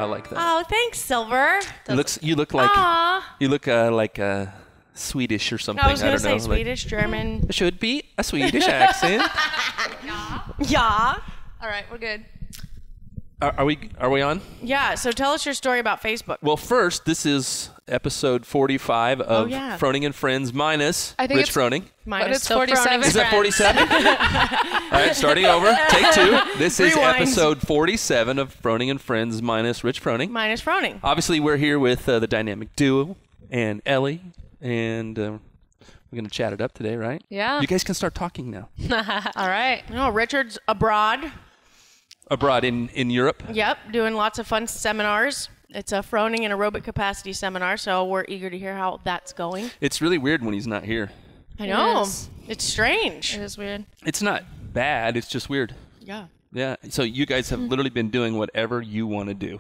I like that. Oh, thanks, Silver. You look like Swedish or something. I was going to say know, Swedish, German. It should be a Swedish accent. Yeah. All right, we're good. Are we on? Yeah, so tell us your story about Facebook. Well, first, this is episode 45 of Froning and Friends minus Rich Froning. But it's 47. Is that 47? All right, starting over. Take 2. This is episode 47 of Froning and Friends minus Rich Froning. Minus Froning. Obviously, we're here with the dynamic duo and Elly, and we're going to chat it up today, right? Yeah. You guys can start talking now. All right. No, Richard's abroad. Abroad in Europe? Yep, doing lots of fun seminars. It's a Froning and aerobic capacity seminar, so we're eager to hear how that's going. It's really weird when he's not here. I know. It's strange. It is weird. It's not bad. It's just weird. Yeah. Yeah. So you guys have literally been doing whatever you want to do.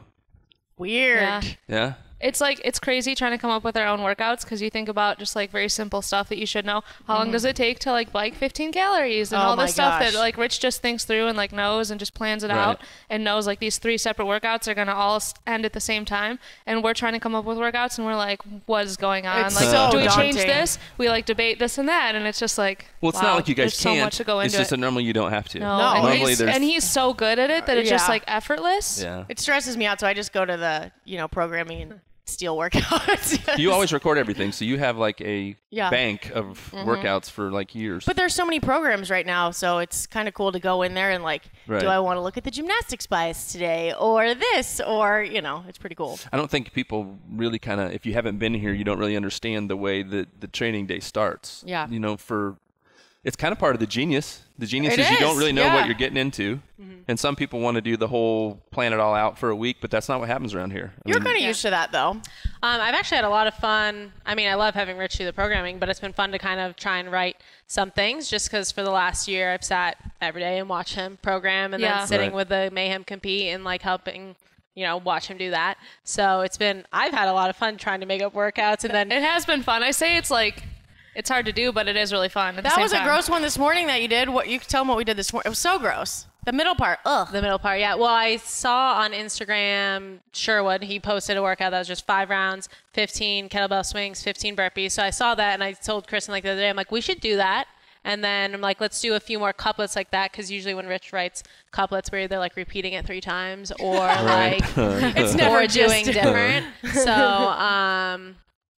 Weird. Yeah. It's crazy trying to come up with our own workouts because you think about just like very simple stuff that you should know. How long does it take to like bike 15 calories and all this stuff that like Rich just thinks through and like knows and just plans it out and knows like these 3 separate workouts are going to all end at the same time. And we're trying to come up with workouts and we're like, what is going on? It's like, so do we daunting. change this? We like debate this and that. And it's just like, well, it's not like you guys can't. So much to go into it's just that normally you don't have to. No. Normally And he's so good at it that it's just like effortless. Yeah. It stresses me out, so I just go to the, programming and steel workouts. You always record everything, so you have like a Yeah. bank of workouts for like years. But there's so many programs right now, so it's kind of cool to go in there and like, do I want to look at the gymnastics bias today or this or, it's pretty cool. I don't think people really kind of, if you haven't been here, you don't really understand the way that the training day starts. Yeah. It's kind of part of the genius. The genius It is you is, don't really know yeah. what you're getting into. And some people want to do the whole plan it all out for a week, but that's not what happens around here. You're kind of used to that, though. I've actually had a lot of fun. I mean, I love having Rich do the programming, but it's been fun to kind of try and write some things just because for the last year I've sat every day and watched him program and then sitting with the Mayhem compete and like helping watch him do that. So I've had a lot of fun trying to make up workouts and then It has been fun. I say it's like, it's hard to do, but it is really fun. That was a gross one this morning that you did. You could tell them what we did this morning. It was so gross. The middle part. Ugh. The middle part, yeah. Well, I saw on Instagram, Sherwood, he posted a workout that was just 5 rounds, 15 kettlebell swings, 15 burpees. So I saw that and I told Kristin like the other day, I'm like, we should do that. And then I'm like, let's do a few more couplets like that because usually when Rich writes couplets, we're either like repeating it 3 times or like it's never doing different. So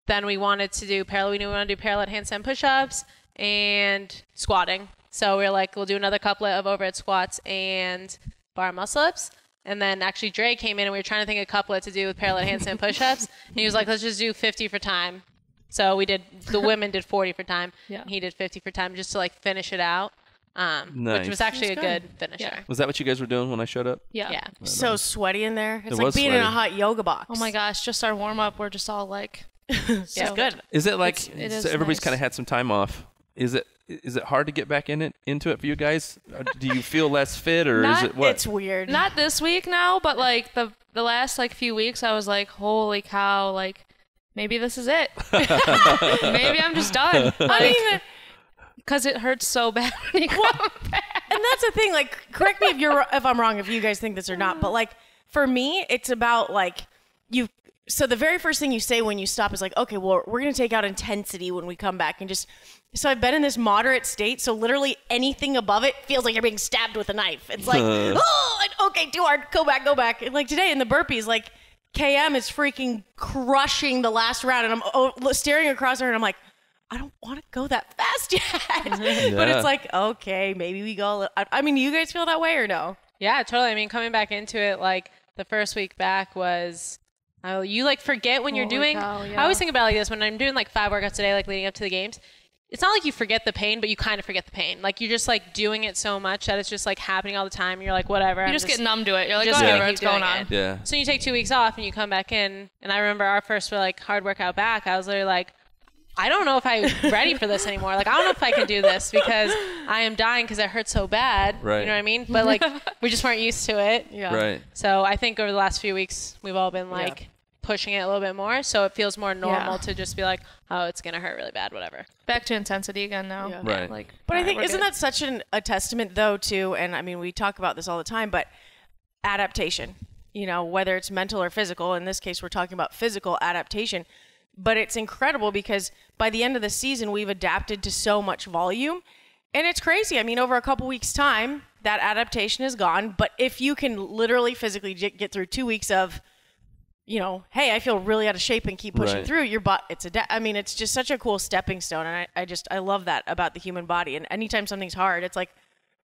then we wanted to do parallel. We want to do parallel handstand push-ups and squatting. So we were like, we'll do another couplet of overhead squats and bar muscle-ups. And then actually Dre came in and we were trying to think of a couplet to do with parallel handstand push-ups. And he was like, let's just do 50 for time. So the women did 40 for time. Yeah. And he did 50 for time just to like finish it out. Nice. Which was actually a good finisher. Yeah. Was that what you guys were doing when I showed up? Yeah. So sweaty in there. It's It like was being in a sweaty. hot yoga box. Oh my gosh, just our warm-up, we're just all like... It's good. Is it like It is so everybody's nice. kind of had some time off? Is it hard to get back into it for you guys? Do you feel less fit or is it what? It's weird. Not this week now, but like the last like few weeks, I was like, holy cow, like maybe this is it. Maybe I'm just done. I mean, because it hurts so bad when you come back. and that's the thing. Like, correct me if I'm wrong, if you guys think this or not. But like, for me, it's about like So the very first thing you say when you stop is like, okay, well, we're going to take out intensity when we come back and just. So I've been in this moderate state. So literally anything above it feels like you're being stabbed with a knife. It's like, okay, too hard. Go back. And like today in the burpees, like KM is freaking crushing the last round. And I'm staring across her and I'm like, I don't want to go that fast yet. But it's like, okay, maybe we go. I mean, you guys feel that way or no? Yeah, totally. I mean, coming back into it, like the first week back was... you like forget when you're doing, I always think about it like this, when I'm doing like 5 workouts a day, like leading up to the games, it's not like you forget the pain, but you kind of forget the pain. Like you're just like doing it so much that it's just like happening all the time. You're like, whatever. You just get numb to it. You're like, just whatever, gonna it's keep going doing on. it. Yeah. So you take 2 weeks off and you come back in. And I remember our first like hard workout back, I was literally like, I don't know if I'm ready for this anymore. Like, I don't know if I can do this because I am dying because it hurts so bad. Right. You know what I mean? But like, we just weren't used to it. Yeah. Right. So I think over the last few weeks, we've all been like pushing it a little bit more. So it feels more normal to just be like, oh, it's going to hurt really bad, whatever. Back to intensity again now. Yeah. Right. Like, But I think, we're isn't good. that such a testament though to, and I mean, we talk about this all the time, but adaptation. you know, whether it's mental or physical. In this case, we're talking about physical adaptation. But it's incredible because by the end of the season, we've adapted to so much volume. And it's crazy. I mean, over a couple weeks' time, that adaptation is gone. But if you can literally physically get through 2 weeks of, you know, hey, I feel really out of shape and keep pushing through your butt. I mean, it's just such a cool stepping stone. And I love that about the human body. And anytime something's hard, it's like,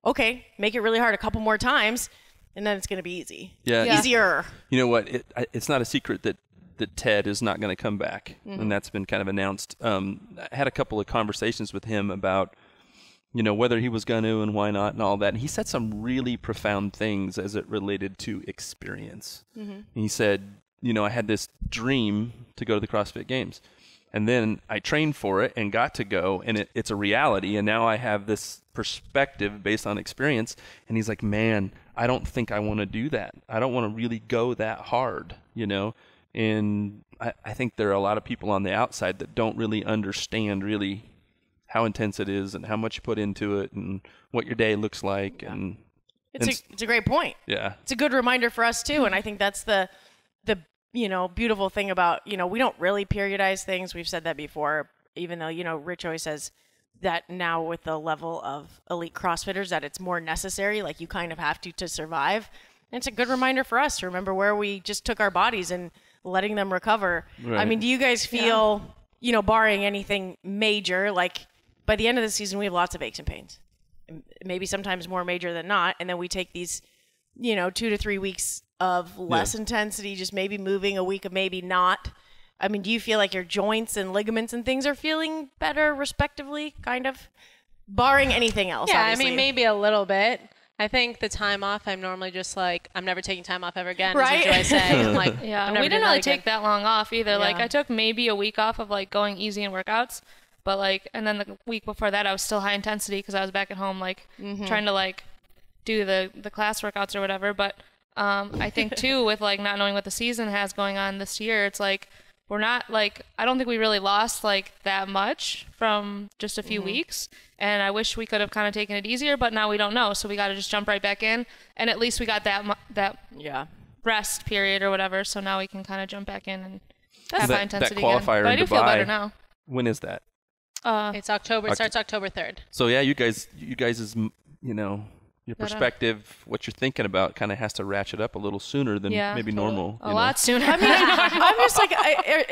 okay, make it really hard a couple more times and then it's going to be easy. Yeah. Easier. You know what? It's not a secret that Ted is not going to come back. And that's been kind of announced. I had a couple of conversations with him about, you know, whether he was going to and why not and all that. And he said some really profound things as it related to experience. He said, you know, I had this dream to go to the CrossFit Games. And then I trained for it and got to go, and it's a reality. And now I have this perspective based on experience. And he's like, man, I don't think I want to do that. I don't want to really go that hard, you know. And I think there are a lot of people on the outside that don't really understand really how intense it is and how much you put into it and what your day looks like. Yeah. And it's a great point. Yeah. It's a good reminder for us too. And I think that's the you know, beautiful thing about, you know, we don't really periodize things. We've said that before, even though, you know, Rich always says that now with the level of elite CrossFitters that it's more necessary, like you kind of have to survive. And it's a good reminder for us to remember where we just took our bodies and letting them recover. Right. I mean, do you guys feel, you know, barring anything major, like by the end of the season, we have lots of aches and pains, maybe sometimes more major than not. And then we take these, you know, 2 to 3 weeks of less intensity, just maybe moving, a week of maybe not. I mean, do you feel like your joints and ligaments and things are feeling better respectively, kind of? Barring anything else, Yeah, obviously. I mean, maybe a little bit. I think the time off, I'm normally just like, I'm never taking time off ever again. Right? As I say. I'm like, Yeah, we didn't really take that long off either. Like, I took maybe a week off of like going easy in workouts, but like, and then the week before that, I was still high intensity because I was back at home, like trying to like do the class workouts or whatever. But I think too, with like not knowing what the season has going on this year, it's like we're not like, I don't think we really lost like that much from just a few weeks. And I wish we could have kind of taken it easier, but now we don't know. So we got to just jump right back in. And at least we got that rest period or whatever. So now we can kind of jump back in and have high intensity that qualifier again. But I do feel better now. When is that? It's October. It starts October 3rd. So yeah, you guys is, you know, your perspective, what you're thinking about kind of has to ratchet up a little sooner than maybe normal. A lot sooner. I mean, I'm just like,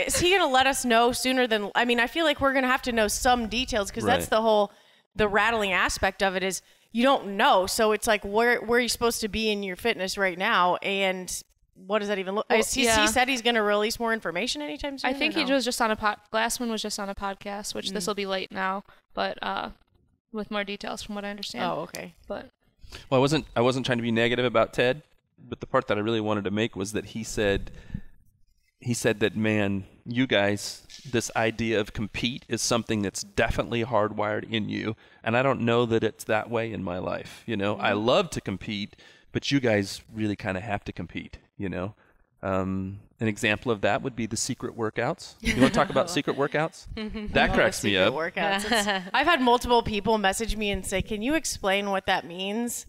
is he going to let us know sooner than, I mean, I feel like we're going to have to know some details because that's the rattling aspect of it is you don't know. So it's like, where are you supposed to be in your fitness right now? And what does that even look like? He said he's going to release more information anytime soon. I think he was just on Glassman was just on a podcast, which this will be late now, but with more details from what I understand. Oh, okay. But well, I wasn't trying to be negative about Ted, but the part that I really wanted to make was that he said that, man, you guys, this idea of compete is something that's definitely hardwired in you, and I don't know that it's that way in my life. You know, I love to compete, but you guys really kind of have to compete. You know, an example of that would be the secret workouts. You want to talk about secret workouts? That cracks me up. Workouts. I've had multiple people message me and say, "Can you explain what that means?"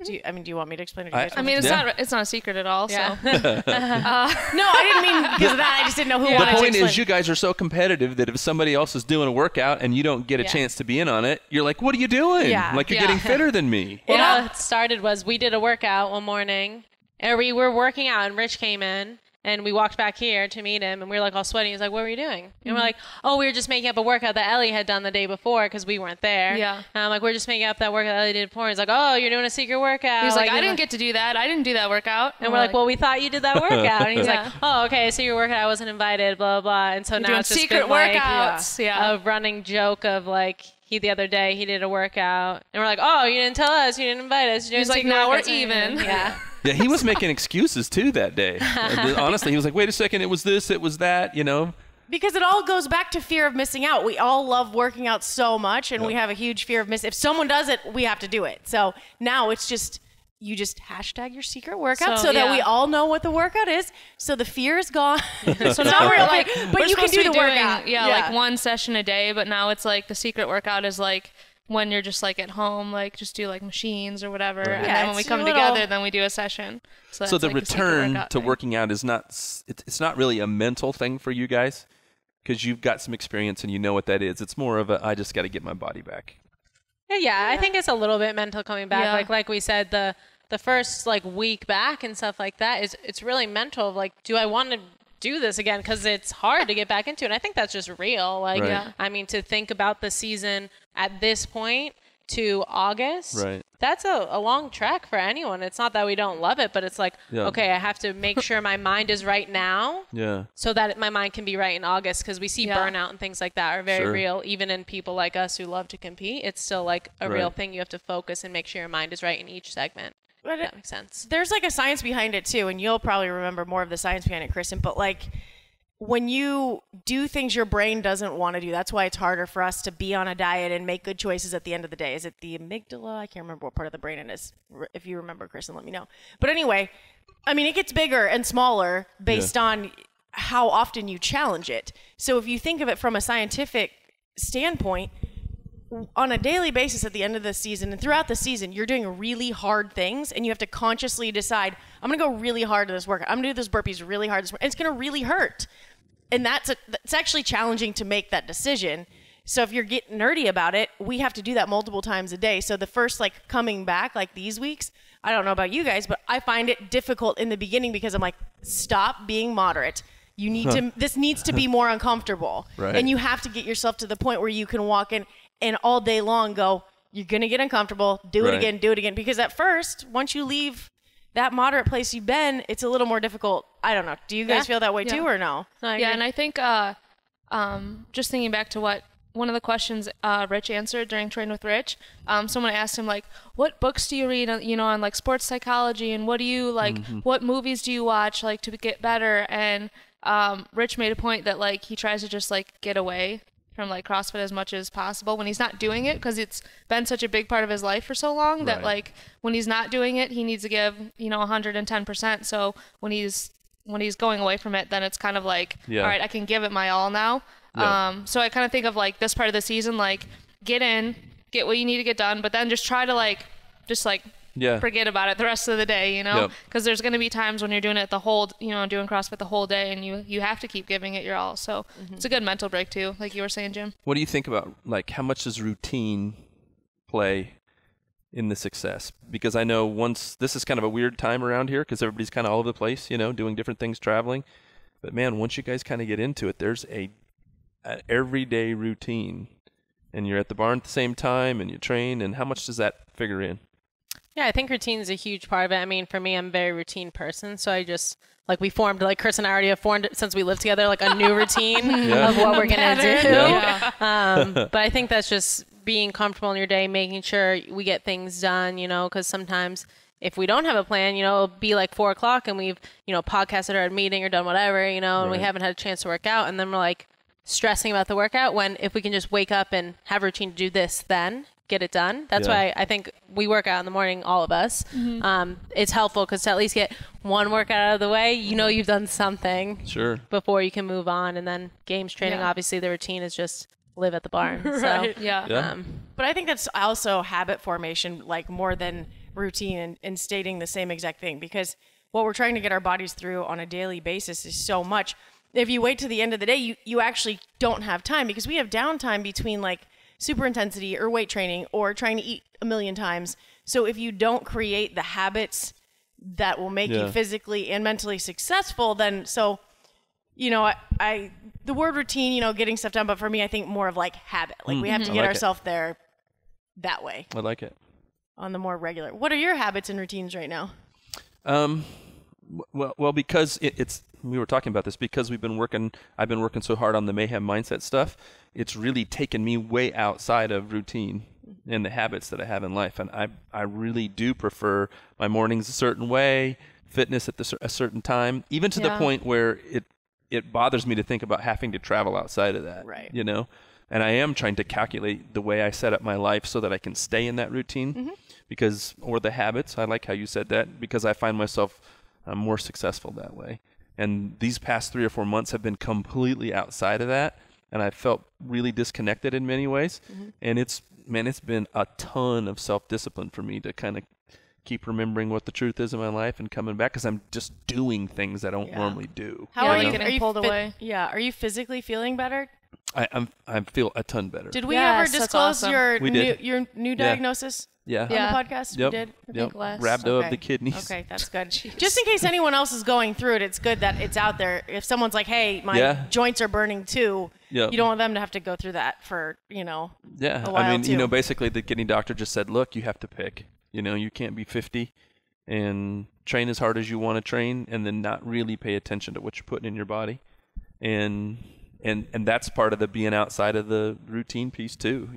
Do you want me to explain it? I mean, it's not a secret at all. Yeah. So no, I didn't mean because of that. I just didn't know who. The point is, you guys are so competitive that if somebody else is doing a workout and you don't get a chance to be in on it, you're like, "What are you doing? Like you're getting fitter than me." Well, how it started was we did a workout one morning. And we were working out, and Rich came in, and we walked back here to meet him, and we were like all sweaty. He's like, "What were you doing?" And we're like, "Oh, we were just making up a workout that Elly had done the day before because we weren't there." Yeah. And I'm like, "We're just making up that workout Elly did before." He's like, "Oh, you're doing a secret workout." He's like, "I didn't get to do that. I didn't do that workout." And we're like, "Well, we thought you did that workout." And he's like, "Oh, okay, so your workout, I wasn't invited, blah, blah." And so now it's just secret been like workouts. a running joke of like, the other day he did a workout, and we're like, "Oh, you didn't tell us, you didn't invite us." He's like, "Now we're even." Yeah. Yeah, he was making excuses too that day. Honestly, he was like, "Wait a second, it was this, it was that," you know. Because it all goes back to fear of missing out. We all love working out so much, and we have a huge fear of missing. If someone does it, we have to do it. So now it's just, you just hashtag your secret workout so that we all know what the workout is. So the fear is gone. So now we're like, but you can do the workout. Yeah, like one session a day. But now it's like the secret workout is like when you're just like at home, like just do like machines or whatever. Right. And Yeah, then when we it's come your little- together, then we do a session. So, So that's the like a secret return workout to thing. working out is not, it's not really a mental thing for you guys because you've got some experience and you know what that is. It's more of a, I just got to get my body back. Yeah, I think it's a little bit mental coming back. Yeah. Like we said, the first like week back and stuff like that it's really mental. Like, do I want to do this again? Because it's hard to get back into. And I think that's just real. Like, Right. Yeah. I mean, to think about the season at this point to August, Right. that's a long trek for anyone. It's not that we don't love it, but it's like, Yeah. okay, I have to make sure my mind is right now Yeah. so that my mind can be right in August, because we see Yeah. burnout and things like that are very Sure. real. Even in people like us who love to compete, it's still like a real Right. thing. You have to focus and make sure your mind is right in each segment. But That makes sense. there's like a science behind it too, and you'll probably remember more of the science behind it, Kristin, but like when you do things your brain doesn't want to do, that's why it's harder for us to be on a diet and make good choices at the end of the day. Is it the amygdala? I can't remember what part of the brain it is. If you remember, Kristin, let me know. But anyway, I mean, it gets bigger and smaller based on how often you challenge it. So if you think of it from a scientific standpoint, on a daily basis at the end of the season and throughout the season, you're doing really hard things and you have to consciously decide, I'm going to go really hard to this workout. I'm going to do this burpees really hard. And it's going to really hurt. And it's actually challenging to make that decision. So if you're getting nerdy about it, we have to do that multiple times a day. So the first like coming back, like these weeks, I don't know about you guys, but I find it difficult in the beginning because I'm like, stop being moderate. You need to, this needs to be more uncomfortable. Right. And you have to get yourself to the point where you can walk in and all day long go, you're going to get uncomfortable, do it again. Because at first, once you leave that moderate place you've been, it's a little more difficult. I don't know. Do you guys feel that way too or no? Yeah, and I think just thinking back to what one of the questions Rich answered during Train with Rich, someone asked him like, what books do you read on like sports psychology, and what do you like, what movies do you watch like to get better? And Rich made a point that like he tries to just like get away from like CrossFit as much as possible when he's not doing it, because it's been such a big part of his life for so long that like when he's not doing it, he needs to give 110%. So when he's going away from it, then it's kind of like, all right, I can give it my all now. So I kind of think of like this part of the season, like get what you need to get done, but then just try to like forget about it the rest of the day, because there's going to be times when you're doing it the whole, doing CrossFit the whole day, and you have to keep giving it your all. So it's a good mental break too, like you were saying, Jim. What do you think about like how much does routine play in the success? Because I know this is kind of a weird time around here because everybody's kind of all over the place, doing different things, traveling. But man, once you guys kind of get into it, there's an everyday routine, and you're at the barn at the same time and you train. And how much does that figure in? Yeah, I think routine is a huge part of it. I mean, for me, I'm a very routine person, so I just we formed, like Chris and I already have formed, since we lived together, like a new routine of what we're gonna do. But I think that's just being comfortable in your day, making sure we get things done, because sometimes if we don't have a plan, it'll be like 4 o'clock and we've, podcasted or had a meeting or done whatever, and we haven't had a chance to work out, and then we're like stressing about the workout, when if we can just wake up and have a routine to do this, then get it done. That's why I think we work out in the morning, all of us. It's helpful because to at least get one workout out of the way, you've done something before you can move on. And then games training, obviously the routine is just live at the barn. Right. So, but I think that's also habit formation, like more than routine, and stating the same exact thing, because what we're trying to get our bodies through on a daily basis is so much. If you wait to the end of the day, you actually don't have time, because we have downtime between like super intensity or weight training or trying to eat a million times. So if you don't create the habits that will make you physically and mentally successful, then I the word routine, getting stuff done, but for me, I think more of like habit. Like we have to get ourselves there that way. I like it. On the more regular. What are your habits and routines right now? Well, because we were talking about this, because I've been working so hard on the mayhem mindset stuff. It's really taken me way outside of routine and the habits that I have in life. And I really do prefer my mornings a certain way, fitness at a certain time, even to the point where it bothers me to think about having to travel outside of that, right. And I am trying to calculate the way I set up my life so that I can stay in that routine or the habits. I like how you said that, because I find myself more successful that way. And these past 3 or 4 months have been completely outside of that. And I felt really disconnected in many ways. And it's it's been a ton of self-discipline for me to kind of keep remembering what the truth is in my life and coming back, because I'm just doing things I don't normally do. How are like you getting pulled away? Yeah. Are you physically feeling better? I feel a ton better. Did we Yes, ever that's disclose awesome. your new diagnosis Yeah. on the podcast? Yep. We did? Yep. last. Rhabdo of the kidneys. Okay, that's good. Just in case anyone else is going through it, it's good that it's out there. If someone's like, hey, my joints are burning too, Yep. you don't want them to have to go through that for, a while I mean, too. basically the kidney doctor just said, look, you have to pick. You can't be 50 and train as hard as you want to train and then not really pay attention to what you're putting in your body. And that's part of the being outside of the routine piece too,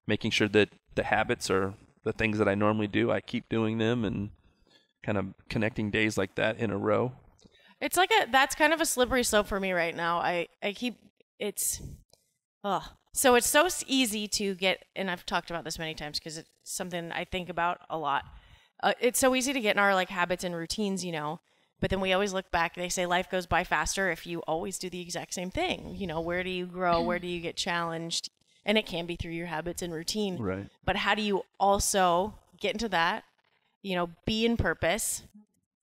making sure that the habits are the things that I normally do. I keep doing them and kind of connecting days like that in a row. It's like that's kind of a slippery slope for me right now. So it's so easy to get, and I've talked about this many times because it's something I think about a lot. It's so easy to get in our like habits and routines, but then we always look back. They say life goes by faster if you always do the exact same thing. Where do you grow? Where do you get challenged? And it can be through your habits and routine. Right. But how do you also get into that, be in purpose,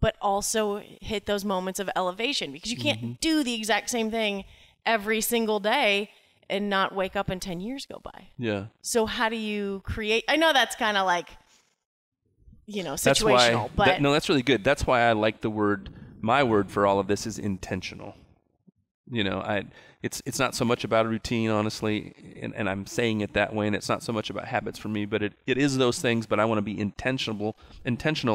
but also hit those moments of elevation? Because you can't do the exact same thing every single day and not wake up and 10 years go by. Yeah. So how do you create? I know that's kind of like, situational, but no, that's really good. That's why I like my word for all of this is intentional. It's not so much about a routine, honestly, and I'm saying it that way, and it's not so much about habits for me, but it is those things, but I want to be intentional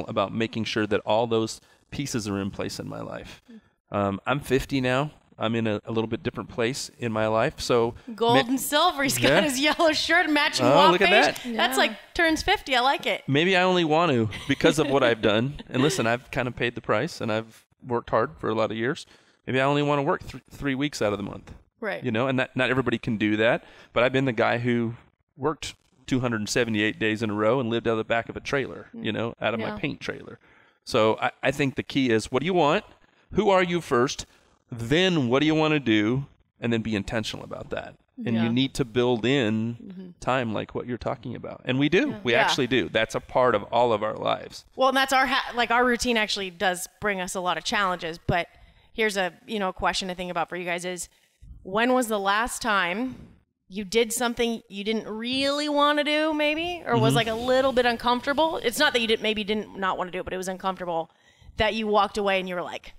about making sure that all those pieces are in place in my life. I'm 50 now. I'm in a little bit different place in my life. So gold and silver. He's got his yellow shirt, matching look waffle. at that. Yeah. That's like turns 50. I like it. Maybe I only want to because of what I've done. And listen, I've kind of paid the price, and I've worked hard for a lot of years. Maybe I only want to work 3 weeks out of the month. Right. And that not everybody can do that. But I've been the guy who worked 278 days in a row and lived out of the back of a trailer, out of my paint trailer. So I think the key is, what do you want? Who are you first? Then what do you want to do? And then be intentional about that. And you need to build in time like what you're talking about. And we do. We actually do. That's a part of all of our lives. Well, and that's our routine actually does bring us a lot of challenges. But here's a question to think about for you guys is, when was the last time you did something you didn't really want to do, maybe, or was like a little bit uncomfortable? It's not that you didn't not want to do it, but it was uncomfortable, that you walked away and you were like,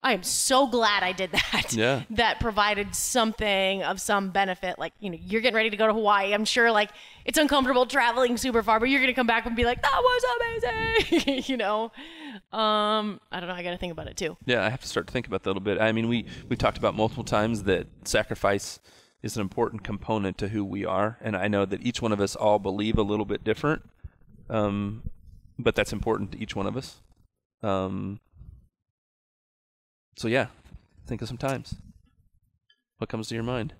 I am so glad I did that. Yeah. That provided something of some benefit. Like, you're getting ready to go to Hawaii. I'm sure like it's uncomfortable traveling super far, but you're going to come back and be like, that was amazing. I don't know. I got to think about it too. Yeah. I have to start to think about that a little bit. I mean, we talked about multiple times that sacrifice is an important component to who we are. And I know that each one of us all believe a little bit different. But that's important to each one of us. So yeah, think of some times. What comes to your mind?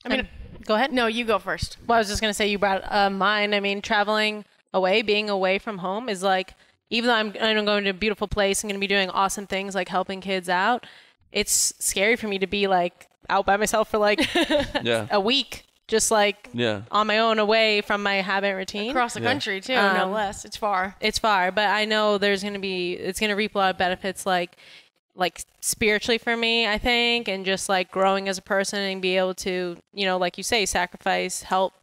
I mean, go ahead. No, you go first. Well, I was just going to say, you brought mine. I mean, traveling away, being away from home is like, even though I'm going to a beautiful place, I'm going to be doing awesome things like helping kids out. It's scary for me to be like out by myself for like a week, just like on my own, away from my habit routine. Across the country too, no less. It's far. It's far, but I know it's going to reap a lot of benefits like spiritually for me, I think, and just like growing as a person and be able to, like you say, sacrifice, help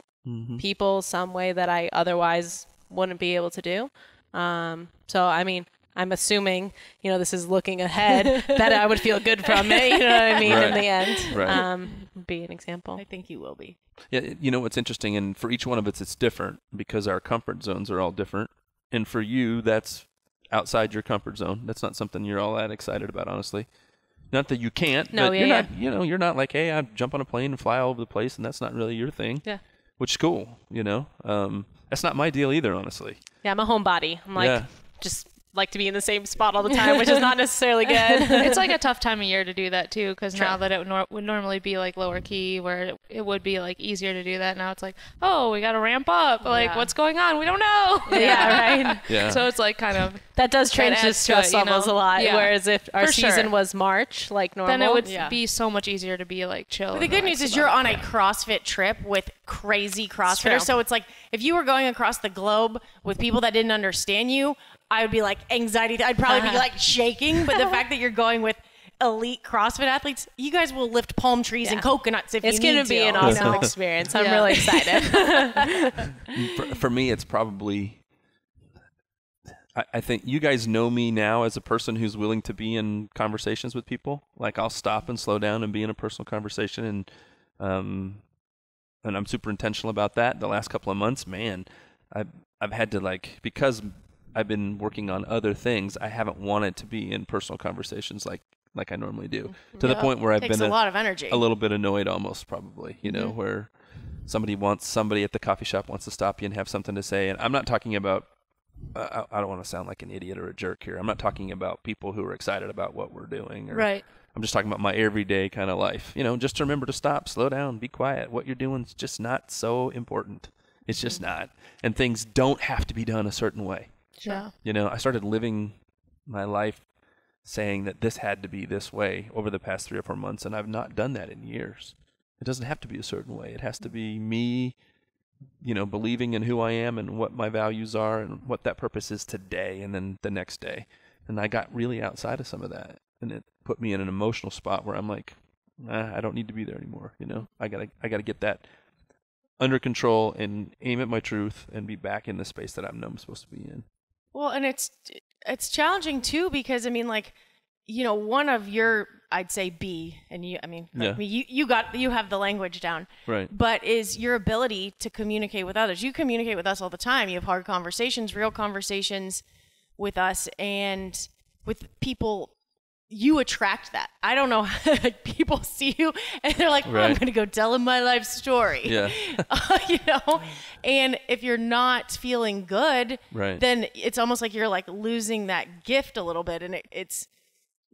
people some way that I otherwise wouldn't be able to do. So, I mean, I'm assuming, this is looking ahead, that I would feel good from it, you know what I mean, in the end. Right. Be an example. I think you will be. Yeah, what's interesting, and for each one of us, it's different because our comfort zones are all different. And for you, that's outside your comfort zone. That's not something you're all that excited about, honestly. Not that you can't, but you're not like, hey, I jump on a plane and fly all over the place, and that's not really your thing. Yeah. Which is cool, That's not my deal either, honestly. Yeah, I'm a homebody. I'm like, just like to be in the same spot all the time, which is not necessarily good. It's like a tough time of year to do that too, because now that it would normally be like lower key, where it would be like easier to do that. Now it's like, oh, we got to ramp up. Like, what's going on? We don't know. Right. Yeah. So it's like kind of that does change the stress levels a lot. Yeah. Whereas if our season was March, like normal, then it would be so much easier to be like chill. But the good news is you're on a CrossFit trip with crazy CrossFitters. So it's like if you were going across the globe with people that didn't understand you, I would be like anxiety. I'd probably be like shaking. But the fact that you're going with elite CrossFit athletes, you guys will lift palm trees and coconuts if you need to. It's going to be an awesome experience. I'm really excited. For me, it's probably, I think you guys know me now as a person who's willing to be in conversations with people. Like I'll stop and slow down and be in a personal conversation, and I'm super intentional about that. The last couple of months, man, I've had to, like, because I've been working on other things, I haven't wanted to be in personal conversations like I normally do, to the point where I've been a lot of energy, a little bit annoyed almost, probably, where somebody at the coffee shop wants to stop you and have something to say. And I'm not talking about, I don't want to sound like an idiot or a jerk here. I'm not talking about people who are excited about what we're doing. Right. I'm just talking about my everyday kind of life. Just to remember to stop, slow down, be quiet. What you're doing is just not so important. It's just not. And things don't have to be done a certain way. Yeah. I started living my life saying that this had to be this way over the past 3 or 4 months, and I've not done that in years. It doesn't have to be a certain way. It has to be me, believing in who I am and what my values are and what that purpose is today and then the next day. And I got really outside of some of that, and it put me in an emotional spot where I'm like, I don't need to be there anymore. I gotta get that under control and aim at my truth and be back in the space that I'm supposed to be in. Well, and it's challenging too, because one of your, I'd say B, and you, you have the language down, right? But is your ability to communicate with others. You communicate with us all the time. You have hard conversations, real conversations with us, and with people. You attract that. I don't know how people see you and they're like, I'm going to go tell them my life story. Yeah. And if you're not feeling good, then it's almost like you're like losing that gift a little bit. And it's,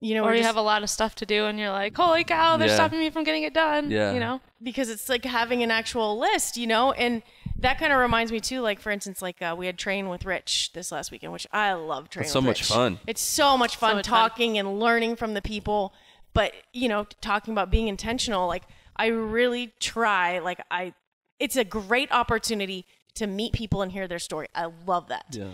or you have a lot of stuff to do and you're like, holy cow, they're stopping me from getting it done. Yeah. Because it's like having an actual list, and that kind of reminds me too, like for instance, like we had Train with Rich this last weekend, which I love Train with Rich. It's so much fun. It's so much fun talking and learning from the people, but talking about being intentional, like I really try, it's a great opportunity to meet people and hear their story. I love that. Yeah.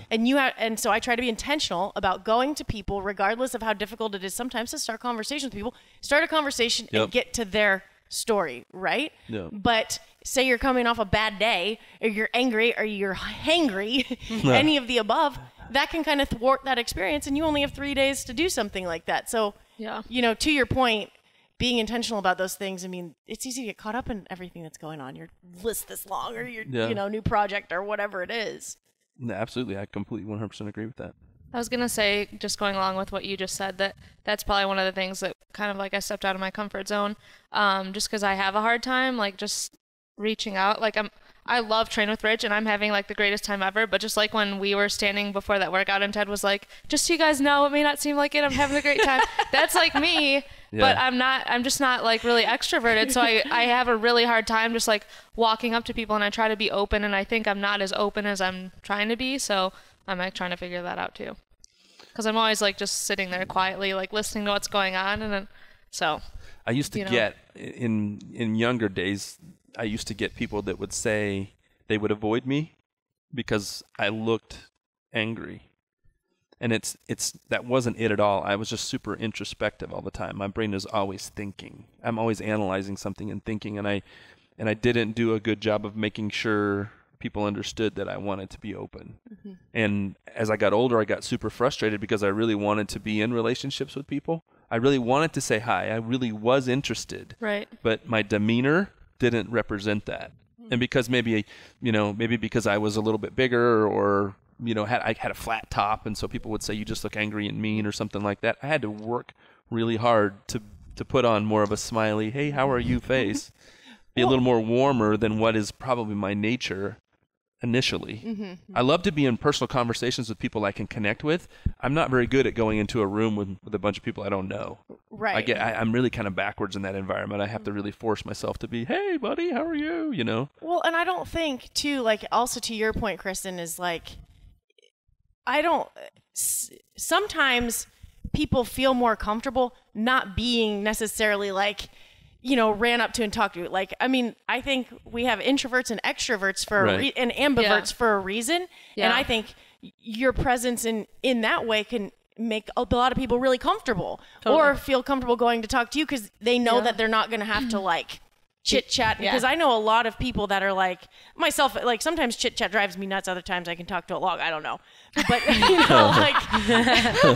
And so I try to be intentional about going to people, regardless of how difficult it is sometimes to start conversations with people, start a conversation and get to their story, right? Yeah. But say you're coming off a bad day, or you're angry, or you're hangry, any of the above, that can kind of thwart that experience, and you only have 3 days to do something like that. So, to your point, being intentional about those things, it's easy to get caught up in everything that's going on. Your list this long, or your new project, or whatever it is. No, absolutely. I completely 100% agree with that. I was going to say, just going along with what you just said, that's probably one of the things that kind of like I stepped out of my comfort zone, just because I have a hard time, like just reaching out. Like I love Train with Rich and I'm having like the greatest time ever, but just like when we were standing before that workout and Ted was like, just so you guys know, it may not seem like it, I'm having a great time. That's like me, but I'm just not like really extroverted. So I have a really hard time just like walking up to people, and I try to be open, and I think I'm not as open as I'm trying to be. So I'm like trying to figure that out too. Cause I'm always like just sitting there quietly, like listening to what's going on. And then, so I used to get in younger days, I used to get people that would say they would avoid me because I looked angry. And it's that wasn't it at all. I was just super introspective all the time. My brain is always thinking. I'm always analyzing something and thinking, and I didn't do a good job of making sure people understood that I wanted to be open. Mm-hmm. And as I got older, I got super frustrated because I really wanted to be in relationships with people. I really wanted to say hi. I really was interested. Right. But my demeanor didn't represent that. And because maybe because I was a little bit bigger, or I had a flat top, and so people would say you just look angry and mean or something like that. I had to work really hard to put on more of a smiley, hey, how are you face, be a little more warmer than what is probably my nature. initially. I love to be in personal conversations with people I can connect with. I'm not very good at going into a room with a bunch of people I don't know. Right. I'm really kind of backwards in that environment. I have to really force myself to be, hey, buddy, how are you? You know? Well, and I don't think, too, like, also to your point, Kristin, is like, sometimes people feel more comfortable not being necessarily like, you know, ran up to and talked to. Like, I mean, I think we have introverts and extroverts and ambiverts for a reason. Yeah. And I think your presence in that way can make a lot of people really comfortable or feel comfortable going to talk to you because they know that they're not going to have to like chit chat. Because I know a lot of people that are like myself, like sometimes chit chat drives me nuts. Other times I can talk to a log. I don't know. But, you know, like,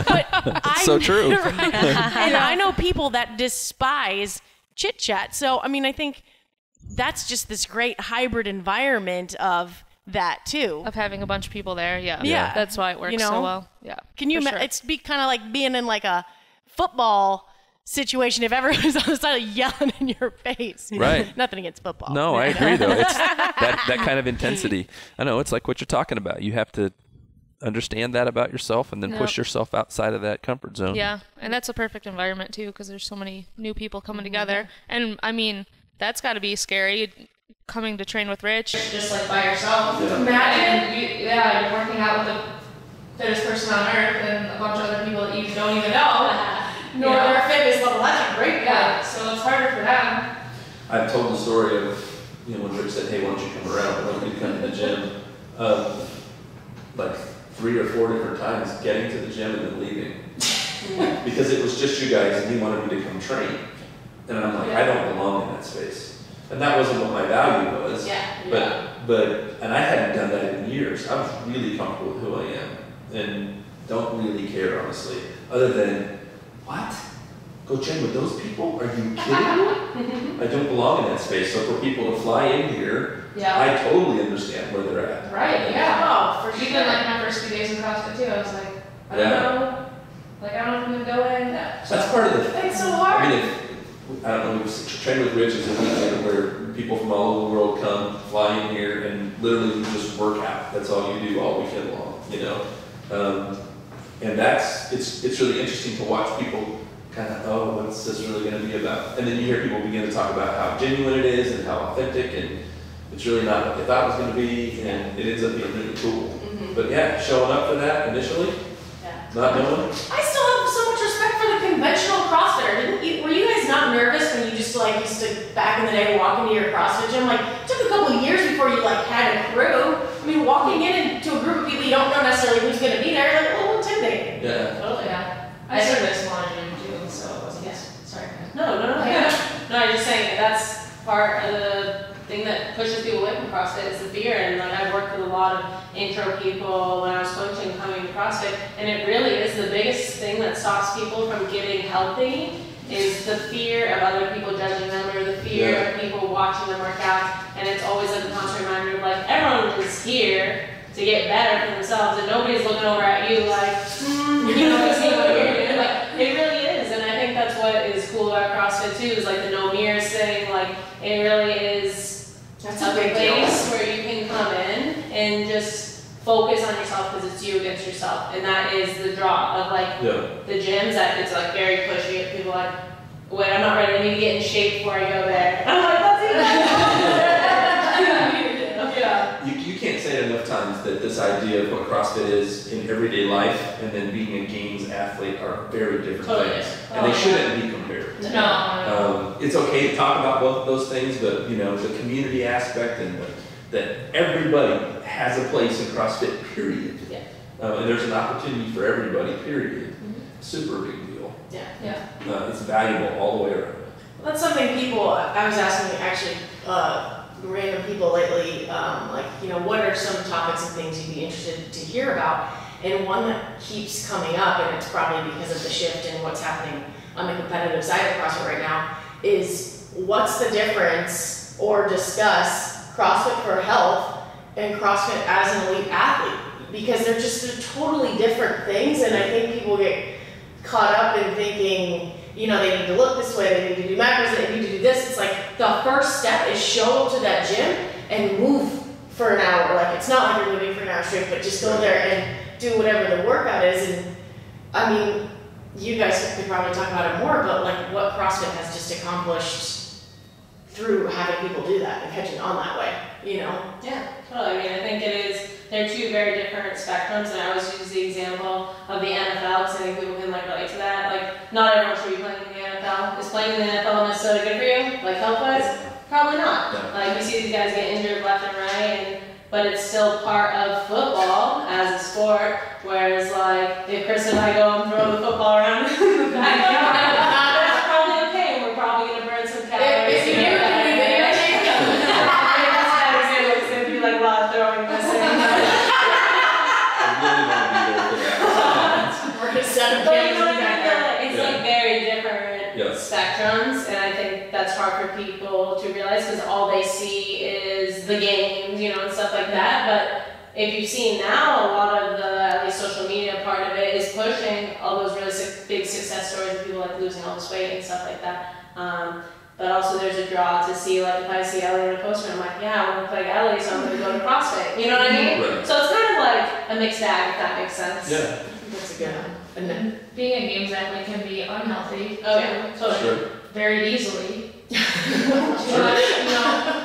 but so true. Right? And I know people that despise chit chat. So, I mean, I think that's just this great hybrid environment of that too. Of having a bunch of people there. Yeah. Yeah. That's why it works so well. Yeah. Can you, it's be kind of like being in like a football situation if everyone's on the side yelling in your face. Right. Nothing against football. No, I agree though. It's that kind of intensity. I know it's like what you're talking about. You have to understand that about yourself and then push yourself outside of that comfort zone. Yeah. And that's a perfect environment too because there's so many new people coming together. And I mean, that's got to be scary coming to train with Rich. Just like by yourself. Yeah. Imagine. You're working out with the fittest person on earth and a bunch of other people that you don't even know. Nor their fitness level. That's a great guy. So it's harder for them. I've told the story of, you know, when Rich said, hey, why don't you come around? Why don't you come to the gym? Like 3 or 4 different times getting to the gym and then leaving. Because it was just you guys and he wanted me to come train. And I'm like, I don't belong in that space. And that wasn't what my value was. But and I hadn't done that in years. I was really comfortable with who I am and don't really care, honestly, other than, what? Go train with those people? Are you kidding me? I don't belong in that space. So for people to fly in here, I totally understand where they're at. Right, yeah. Oh, for sure. Even like my first few days in CrossFit too, I was like, I don't know. Like, I don't know if I'm going to go in. That's part of the... It's so hard. I mean, I don't know, train with Rich is a weekend where people from all over the world come, fly in here, and literally you just work out. That's all you do all weekend long, you know? And it's really interesting to watch people kind of, oh, what's this really going to be about? And then you hear people begin to talk about how genuine it is and how authentic, and it's really not what they thought it was going to be, and it ends up being really cool. But yeah, showing up for that initially, not knowing. I still have so much respect for the conventional CrossFitter. Were you guys not nervous when you just like used to, back in the day, walk into your CrossFit gym? Like, it took a couple of years before you like had a crew. I mean, walking into a group of people you don't know necessarily who's going to be there, like a little intimidating. Yeah. Totally, yeah. I started a smaller gym too, so it wasn't. Sorry. No. No, I'm just saying that's part of the thing that pushes people away from CrossFit is the fear. And like I've worked with a lot of intro people when I was coaching coming to CrossFit, and it really is the biggest thing that stops people from getting healthy is the fear of other people judging them or the fear of people watching them work out. And it's always like a constant reminder of like everyone is here to get better for themselves, and nobody's looking over at you like, you know, see what you're doing. Like it really is, and I think that's what is cool about CrossFit too. Is like the no mirrors thing. Like it really is a place where you can come in and just focus on yourself because it's you against yourself, and that is the draw of like the gyms. That it's like very pushy. People are like, wait, I'm not ready. I need to get in shape before I go there. I'm like, that's it. You can't say it enough times that this idea of what CrossFit is in everyday life and then being a games athlete are very different things, and they shouldn't be compared. No. It's okay to talk about both of those things, but you know the community aspect and that everybody has a place in CrossFit. Period. And there's an opportunity for everybody. Period. Super big deal. It's valuable all the way around. Well, that's something people. I was asking actually. Random people lately, like, you know, what are some topics and things you'd be interested to hear about? And one that keeps coming up, and it's probably because of the shift in what's happening on the competitive side of CrossFit right now, is what's the difference, or discuss CrossFit for health and CrossFit as an elite athlete? Because they're totally different things, and I think people get caught up in thinking, you know, they need to look this way, they need to do macros, they need to do this. It's like the first step is show up to that gym and move for an hour. Like, it's not like you're moving for an hour straight, but just go there and do whatever the workout is. And I mean, you guys could probably talk about it more, but like what CrossFit has just accomplished through having people do that and catching on that way, you know? Yeah, totally. I mean, I think they're two very different spectrums, and I always use the example of the NFL because I think people can like relate to that. Like, not everyone should be playing in the NFL. Is playing in the NFL necessarily good for you? Like health-wise? Probably not. No. Like, you see these guys get injured left and right, but it's still part of football as a sport. Whereas, like, if Kristin and I go and throw the football around in the backyard, that's probably okay. We're probably gonna burn some calories. If you do it, it's gonna be like a lot of throwing this thing. I really want to be there for that. We're just setting But you kids know what in the I mean? backyard. It's like very different Yes. spectrums, and I think that's hard for people to realize because all they see is the games, you know, and stuff like that. But if you've seen now, a lot of the, at least social media part of it is pushing all those really big success stories of people like losing all this weight and stuff like that. But also there's a draw to see, like if I see Elly in a poster, I'm like, yeah, I want to play Elly, so I'm going to go to CrossFit. You know what I mean? Right. So it's kind of like a mixed bag, if that makes sense. Yeah. That's a good one. And then, Being a games athlete can be unhealthy. Oh yeah, totally. Sure. Very easily. Too much,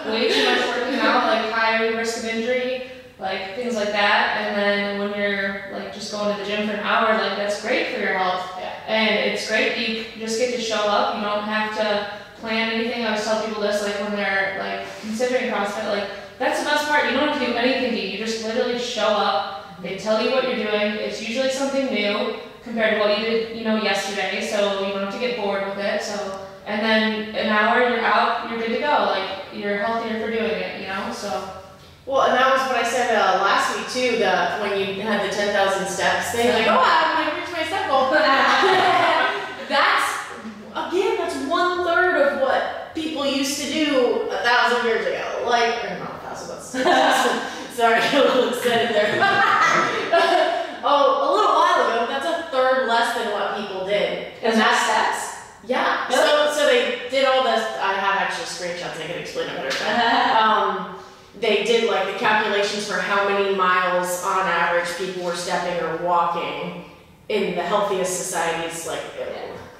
way too much working out, like higher risk of injury, like things like that. And then when you're like just going to the gym for an hour, like that's great for your health. Yeah. And it's great that you just get to show up. You don't have to plan anything. I always tell people this, like when they're like considering CrossFit, like that's the best part. You don't have to do anything. You just literally show up. They tell you what you're doing. It's usually something new compared to what you did, yesterday. So you don't have to get bored with it. So, and then an hour, you're out, you're good to go. Like you're healthier for doing it, So. well, and that was what I said last week too, when you had the 10,000 steps thing, like, oh, I'm reached my step goal. That's 1/3 of what people used to do 1,000 years ago. Like, or not 1,000, but sorry, I got a little excited there. Oh, a little while ago, that's 1/3 less than what people did. And that's steps? Yeah. Really? So they did all this. I have actually screenshots. I can explain it better. They did like the calculations for how many miles on average people were stepping or walking in the healthiest societies. Like,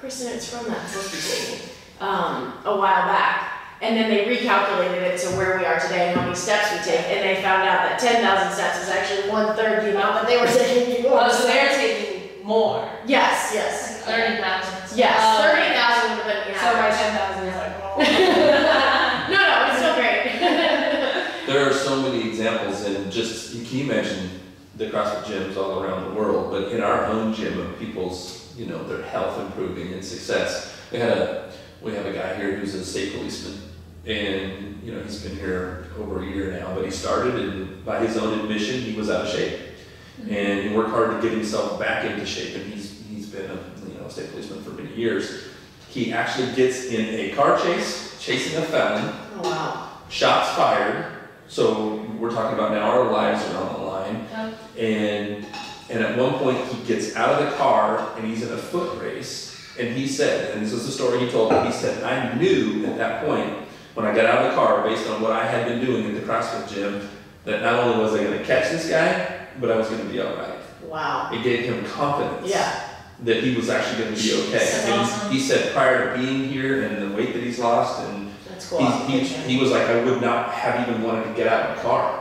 Kristin, it's from that book you gave me a while back. And then they recalculated it to where we are today and how many steps we take. And they found out that 10,000 steps is actually 1/3 the amount that they were taking before. Oh, so they're taking more. Yes. 30,000. Yes, Oh, 30,000 would have been the So my average. 10,000 is like, No, it's still great. There are so many examples, and just you can imagine the CrossFit gyms all around the world, but in our own gym of people's, their health improving and success. We have a guy here who's a state policeman, and he's been here over a year now. But he started, and by his own admission, he was out of shape, and he worked hard to get himself back into shape. And he's been a state policeman for many years. He actually gets in a car chase, chasing a felon. Oh, wow. Shots fired. So we're talking about now our lives are on the line. And at one point he gets out of the car and he's in a foot race. And he said, and this is the story he told me, he said, I knew at that point when I got out of the car, based on what I had been doing at the CrossFit gym, that not only was I going to catch this guy, but I was going to be all right. Wow. It gave him confidence. Yeah. That he was actually going to be okay. That's And awesome. he said prior to being here and the weight that he's lost, and That's cool. he was like, I would not have even wanted to get out of the car.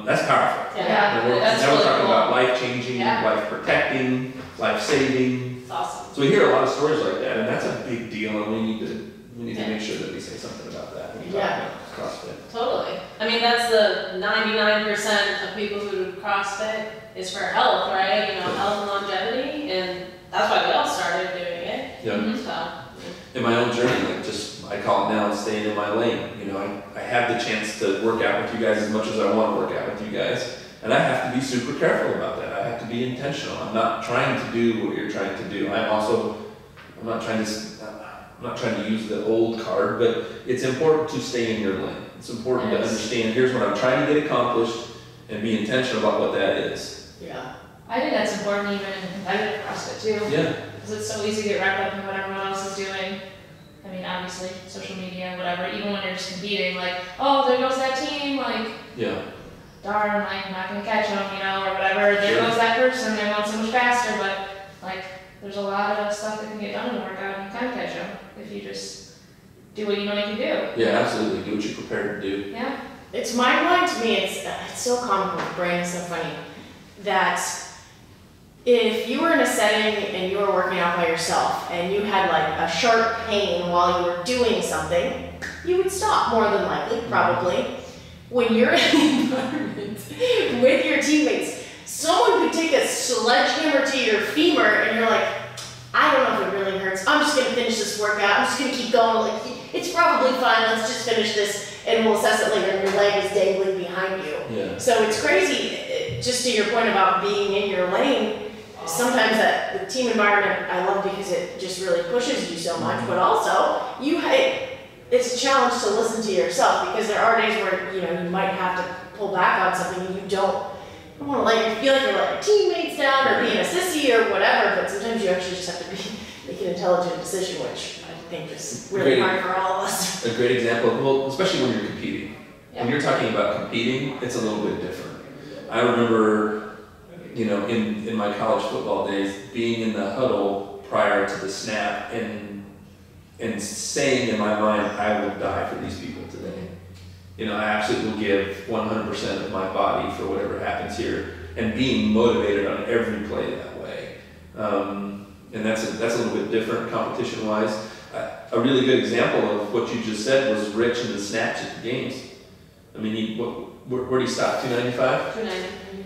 That's powerful. Yeah. And That's now we're really talking cool. about life changing, Yeah. life protecting, life saving. it's awesome. So we hear a lot of stories like that, and that's a big deal, and we need to Yeah. make sure that we say something about that when we talk Yeah. about CrossFit. Totally. I mean, that's the 99% of people who do CrossFit is for health, right? Health and longevity, and that's why we all started doing it. Yeah. So, In my own journey, I call it now staying in my lane. I have the chance to work out with you guys as much as I want to work out with you guys. And I have to be super careful about that. I have to be intentional. I'm not trying to do what you're trying to do. I'm not trying to use the old card, but it's important to stay in your lane. It's important to understand, here's what I'm trying to get accomplished, and be intentional about what that is. Yeah. I think that's important even in competitive CrossFit too. Yeah. Because it's so easy to get wrapped up in what everyone else is doing. I mean, obviously, social media, whatever, even when you're just competing, like, oh, there goes that team, like, darn, like, I'm not going to catch them, you know, or whatever. There goes that person, they're going so much faster, but, like, there's a lot of stuff that can get done in a workout, and you can catch them if you just do what you know you can do. Yeah, absolutely. Do what you're prepared to do. Yeah. It's mind-blowing to me, it's so comical, my brain is so funny, that if you were in a setting and you were working out by yourself and you had like a sharp pain while you were doing something, you would stop more than likely, probably. When you're in an environment with your teammates, someone could take a sledgehammer to your femur and you're like, I don't know if it really hurts. I'm just going to finish this workout. I'm just going to keep going. Like, it's probably fine. Let's just finish this and we'll assess it later. And your leg is dangling behind you. Yeah. So it's crazy. Just to your point about being in your lane, sometimes that the team environment I love because it just really pushes you so much. But also, it's a challenge to listen to yourself because there are days where you might have to pull back on something and you don't want to feel like you're letting your teammates down or being a sissy or whatever, but sometimes you actually just have to make an intelligent decision, which I think is really hard for all of us. A great example, well, especially when you're competing. Yeah. When you're talking about competing, it's a little bit different. I remember, in my college football days, being in the huddle prior to the snap and saying in my mind, I will die for these people today. I absolutely will give 100% of my body for whatever happens here, and being motivated on every play that way. And that's a little bit different competition-wise. A really good example of what you just said was Rich and the snatch at the games. I mean, where did he stop? 295?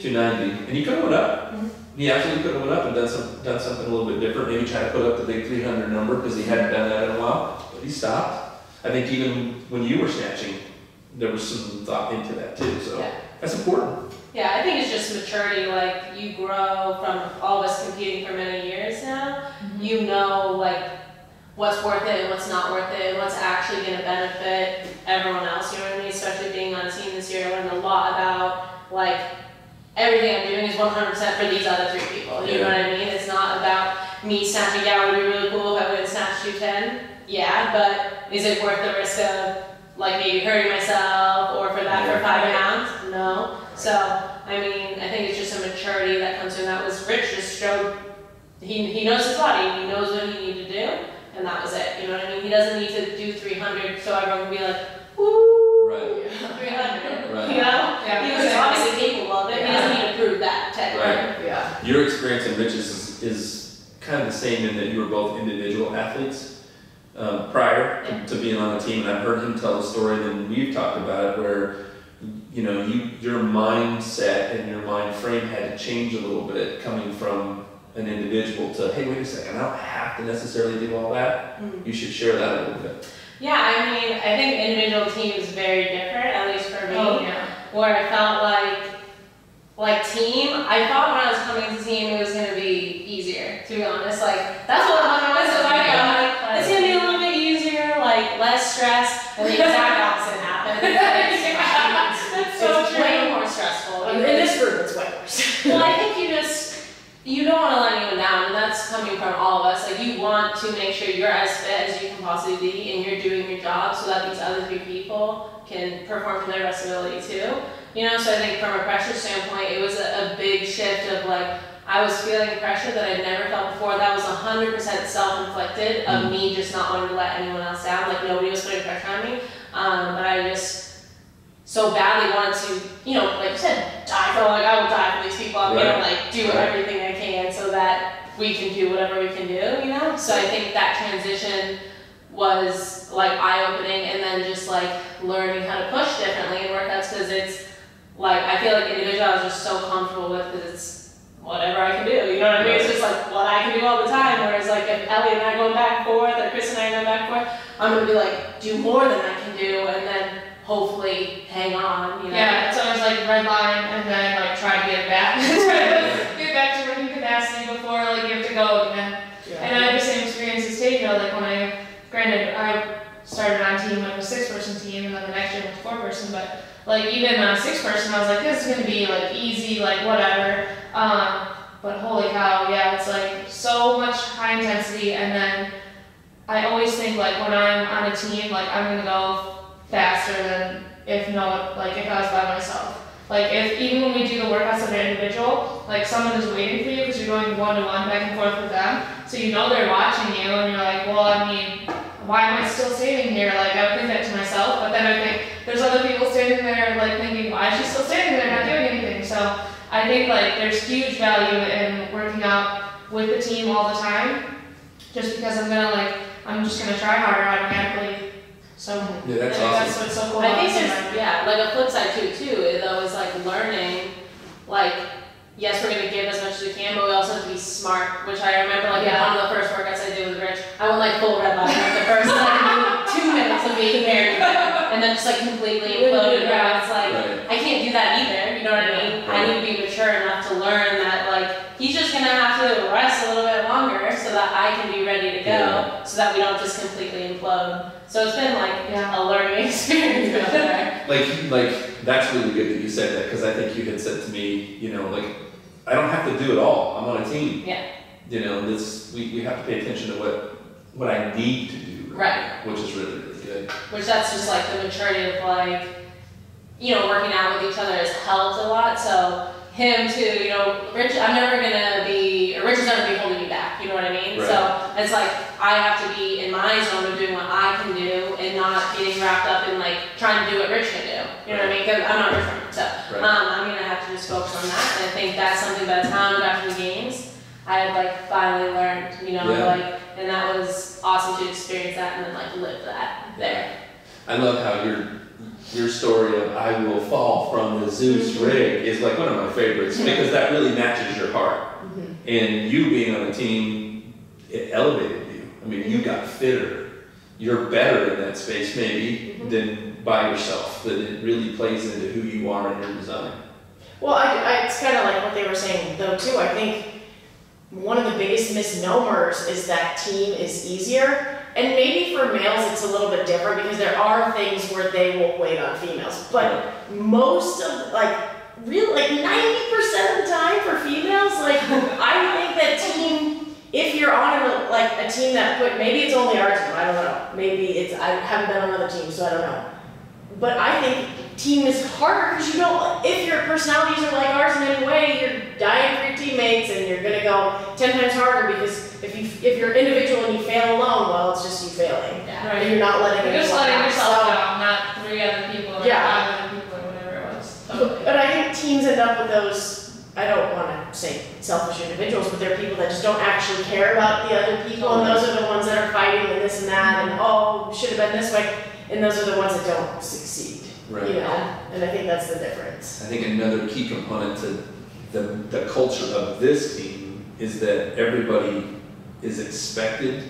290. And he could have went up. Mm-hmm. He absolutely could have went up and done something a little bit different. Maybe try to put up the big 300 number because he hadn't done that in a while. But he stopped. I think even when you were snatching, there was some thought into that too. So that's important. Yeah, I think it's just maturity. Like, you grow from all of us competing for many years now. Mm-hmm. You know, what's worth it and what's not worth it and what's actually going to benefit everyone else. You know what I mean? Especially being on a team this year, I learned a lot about, everything I'm doing is 100% for these other three people. You know what I mean? It's not about me snatching. Yeah, it would be really cool if I went and snatched 210. Yeah, but is it worth the risk of maybe hurting myself or for 5 pounds? No. So, I mean, I think it's just a maturity that comes from that. Was Rich just showed, he knows his body, he knows what he needed to do, and that was it. You know what I mean? He doesn't need to do 300 so everyone can be like, woo, right. 300. Right. You know? Yeah, he was obviously capable of it, but he doesn't need to prove that technically. Right. Yeah. Your experience in Rich's is kind of the same in that you were both individual athletes. Prior to being on the team, and I've heard him tell a story, and we've talked about it, where your mindset and your mind frame had to change a little bit coming from an individual to, hey, wait a second, I don't have to necessarily do all that. Mm-hmm. You should share that a little bit. Yeah, I mean, I think individual team is very different, at least for me, where I felt like team, I thought when I was coming to team it was going to be easier, to be honest. That's what I was it's going to be a little bit easier, less stress, and the exact opposite happened. It's way more stressful. In this group, it's way worse. Well, I think you don't want to let anyone down, and that's coming from all of us. You want to make sure you're as fit as you can possibly be, and you're doing your job so that these other three people can perform to their best ability too. So I think from a pressure standpoint, it was a big shift of I was feeling pressure that I'd never felt before. That was 100% self-inflicted of me just not wanting to let anyone else down. Nobody was putting pressure on me. But I just so badly wanted to, like you said, die for I will die for these people. I'm gonna do everything I can so that we can do whatever we can do, So I think that transition was eye-opening, and then just learning how to push differently in workouts, because it's I feel individual I was just so comfortable with, because it's whatever I can do, you know what I mean? It's just what I can do all the time, whereas if Elly and I are going back and forth, or Kristin and I are going back and forth, I'm going to be do more than I can do, and then hopefully hang on, Yeah, it's always red line, and then try to get back. Try to get back to working capacity before you have to go again. Yeah. And I had the same experience as Tasia, when I started on team a 6-person team, and then the next year was 4-person, but even on 6-person, I was this is gonna be easy, whatever. But holy cow, yeah, it's so much high intensity, and then I always think when I'm on a team, I'm gonna go faster than if I was by myself. Like even when we do the workouts that are individual, like someone is waiting for you because you're going one-to-one back and forth with them. So you know they're watching you and you're like, well, I mean, why am I still standing here? Like I would think that to myself, but then I think there's other people standing there like thinking, why is she still standing there not doing anything? So I think like there's huge value in working out with the team all the time, just because I'm just gonna try harder automatically. So yeah, that's awesome. awesome. That's what's so cool. I think there's like a flip side too, though, is like learning, like, yes, we're gonna give as much as we can, but we also have to be smart, which I remember like in one of the first workouts I did with Rich, I went like full red line like the first like 2 minutes of being married, and then just like completely imploded. Where it's like, I can't do that either, you know what I mean? I need to be mature enough to learn that like, he's just gonna have to rest a little bit longer so that I can be ready to go, so that we don't just completely implode. So it's been like a learning experience out there. Like that's really good that you said that, because I think you had said to me, you know, like I don't have to do it all. I'm on a team. Yeah. You know, we have to pay attention to what I need to do. Right. Which is really, really good. Which that's just like the maturity of like, you know, working out with each other has helped a lot. So him too, you know, Rich is never gonna be holding me back, you know what I mean? Right. So it's like, I have to be in my zone of doing what I can do and not getting wrapped up in like trying to do what Rich can do, you know what I mean? Because I'm not Rich, so I'm gonna have to just focus on that. And I think that's something by the time we got to the games, I had like finally learned, you know, like, and that was awesome to experience that and then like live that there. I love how your story of I will fall from the Zeus rig is like one of my favorites, because that really matches your heart. And you being on a team, it elevated you. I mean, you got fitter. You're better in that space maybe than by yourself. That it really plays into who you are in your design. Well, it's kind of like what they were saying though too. I think one of the biggest misnomers is that team is easier. And maybe for males it's a little bit different, because there are things where they will wait on females. But most of, really 90% of the time for females, like, I think that team, if you're on a team that maybe it's only our team, I don't know. Maybe I haven't been on another team, so I don't know. But I think team is harder because you don't, if your personalities are like ours in any way, you're dying for your teammates and you're gonna go 10 times harder, because if you're individual and you fail alone, well, it's just you failing. Yeah. And you're not letting You're just letting yourself so, down, not 3 other people or 5 other people or whatever it was. So. But I think teams end up with those, I don't want to say selfish individuals, but they're people that just don't actually care about the other people, and those are the ones that are fighting and this and that, and oh, should have been this way, and those are the ones that don't succeed. Right. You know, and I think that's the difference. I think another key component to the culture of this team is that everybody is expected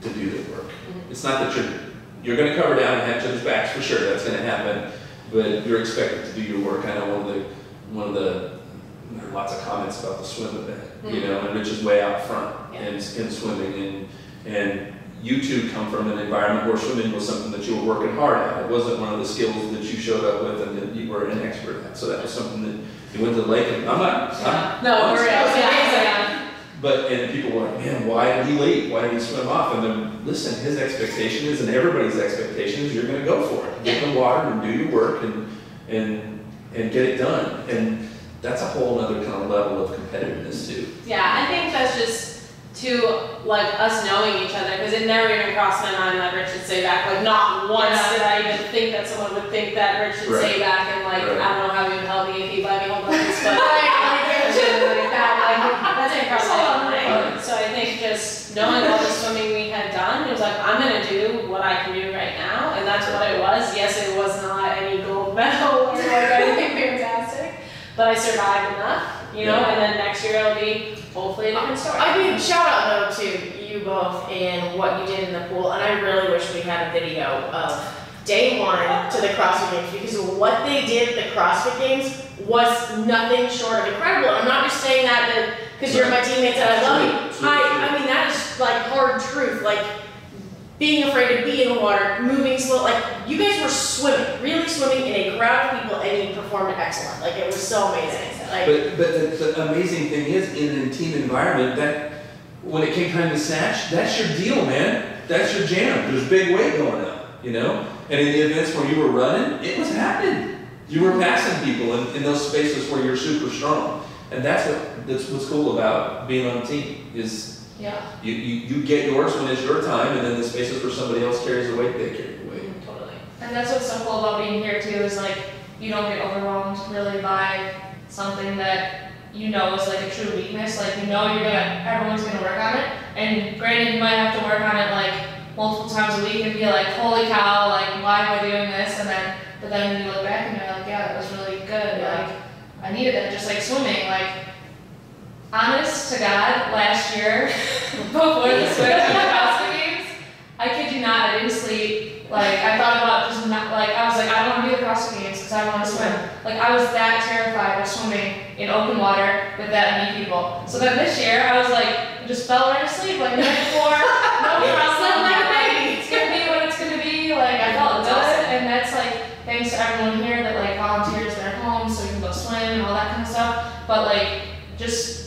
to do their work. It's not that you're going to cover down and have each other's backs for sure. That's going to happen, but you're expected to do your work. I know one of the there are lots of comments about the swim event, you know, and Rich is way out front in swimming, and you two come from an environment where swimming was something that you were working hard at. It wasn't one of the skills that you showed up with and that you were an expert at. So that was something that you went to the lake and No, for real. And people were like, man, why did he leave? Why did he swim off? And then listen, his expectation is, and everybody's expectation is, you're going to go for it. Get in the water and do your work and get it done. And that's a whole other kind of level of competitiveness too. Yeah, I think that's just us knowing each other, because it never even crossed my mind that Rich should say back. Like, not once did I even think that someone would think that Rich should say back, and I don't know how he would help me if he let me hold on his foot. That's incredible. So I think just knowing all the swimming we had done, it was like, I'm gonna do what I can do right now, and that's what it was. Yes, it was not any gold medal or anything fantastic, but I survived enough, you know, and then next year it'll be hopefully a different story. I mean, shout out though to you both and what you did in the pool, and I really wish we had a video of day one to the CrossFit Games, because what they did at the CrossFit Games was nothing short of incredible. I'm not just saying that because you're my teammates and I love you. I mean, that is like hard truth. Like, being afraid to be in the water, moving slow. Like, you guys were swimming, really swimming in a crowd of people, and you performed excellent. Like, it was so amazing. Like, but the amazing thing is, in a team environment, that when it came time to snatch, that's your deal, man. That's your jam. There's big weight going up. you know? And in the events where you were running, it was happening. You were passing people in those spaces where you're super strong. And that's what's cool about being on a team is you get yours when it's your time, and then the spaces where somebody else carries the weight, they carry the weight. Totally. And that's what's so cool about being here too is like you don't get overwhelmed really by something that you know is like a true weakness. Like you know everyone's gonna work on it. And granted, you might have to work on it like multiple times a week and be like, holy cow, like why am I doing this? But then when you look back and you're like, yeah, that was really good. Like I needed that, just like swimming. Like honest to God, last year before the switch to the CrossFit Games, I kid you not, I didn't sleep. Like I thought about just not like I was like I don't want to do the CrossFit Games because I want to swim. Like I was that terrified of swimming in open water with that many people. So then this year I was like just fell right asleep like the night before. No problem. Like baby, it's gonna be what it's gonna be. Like I felt good, and that's like thanks to everyone here that like volunteers their home so we can go swim and all that kind of stuff. But like just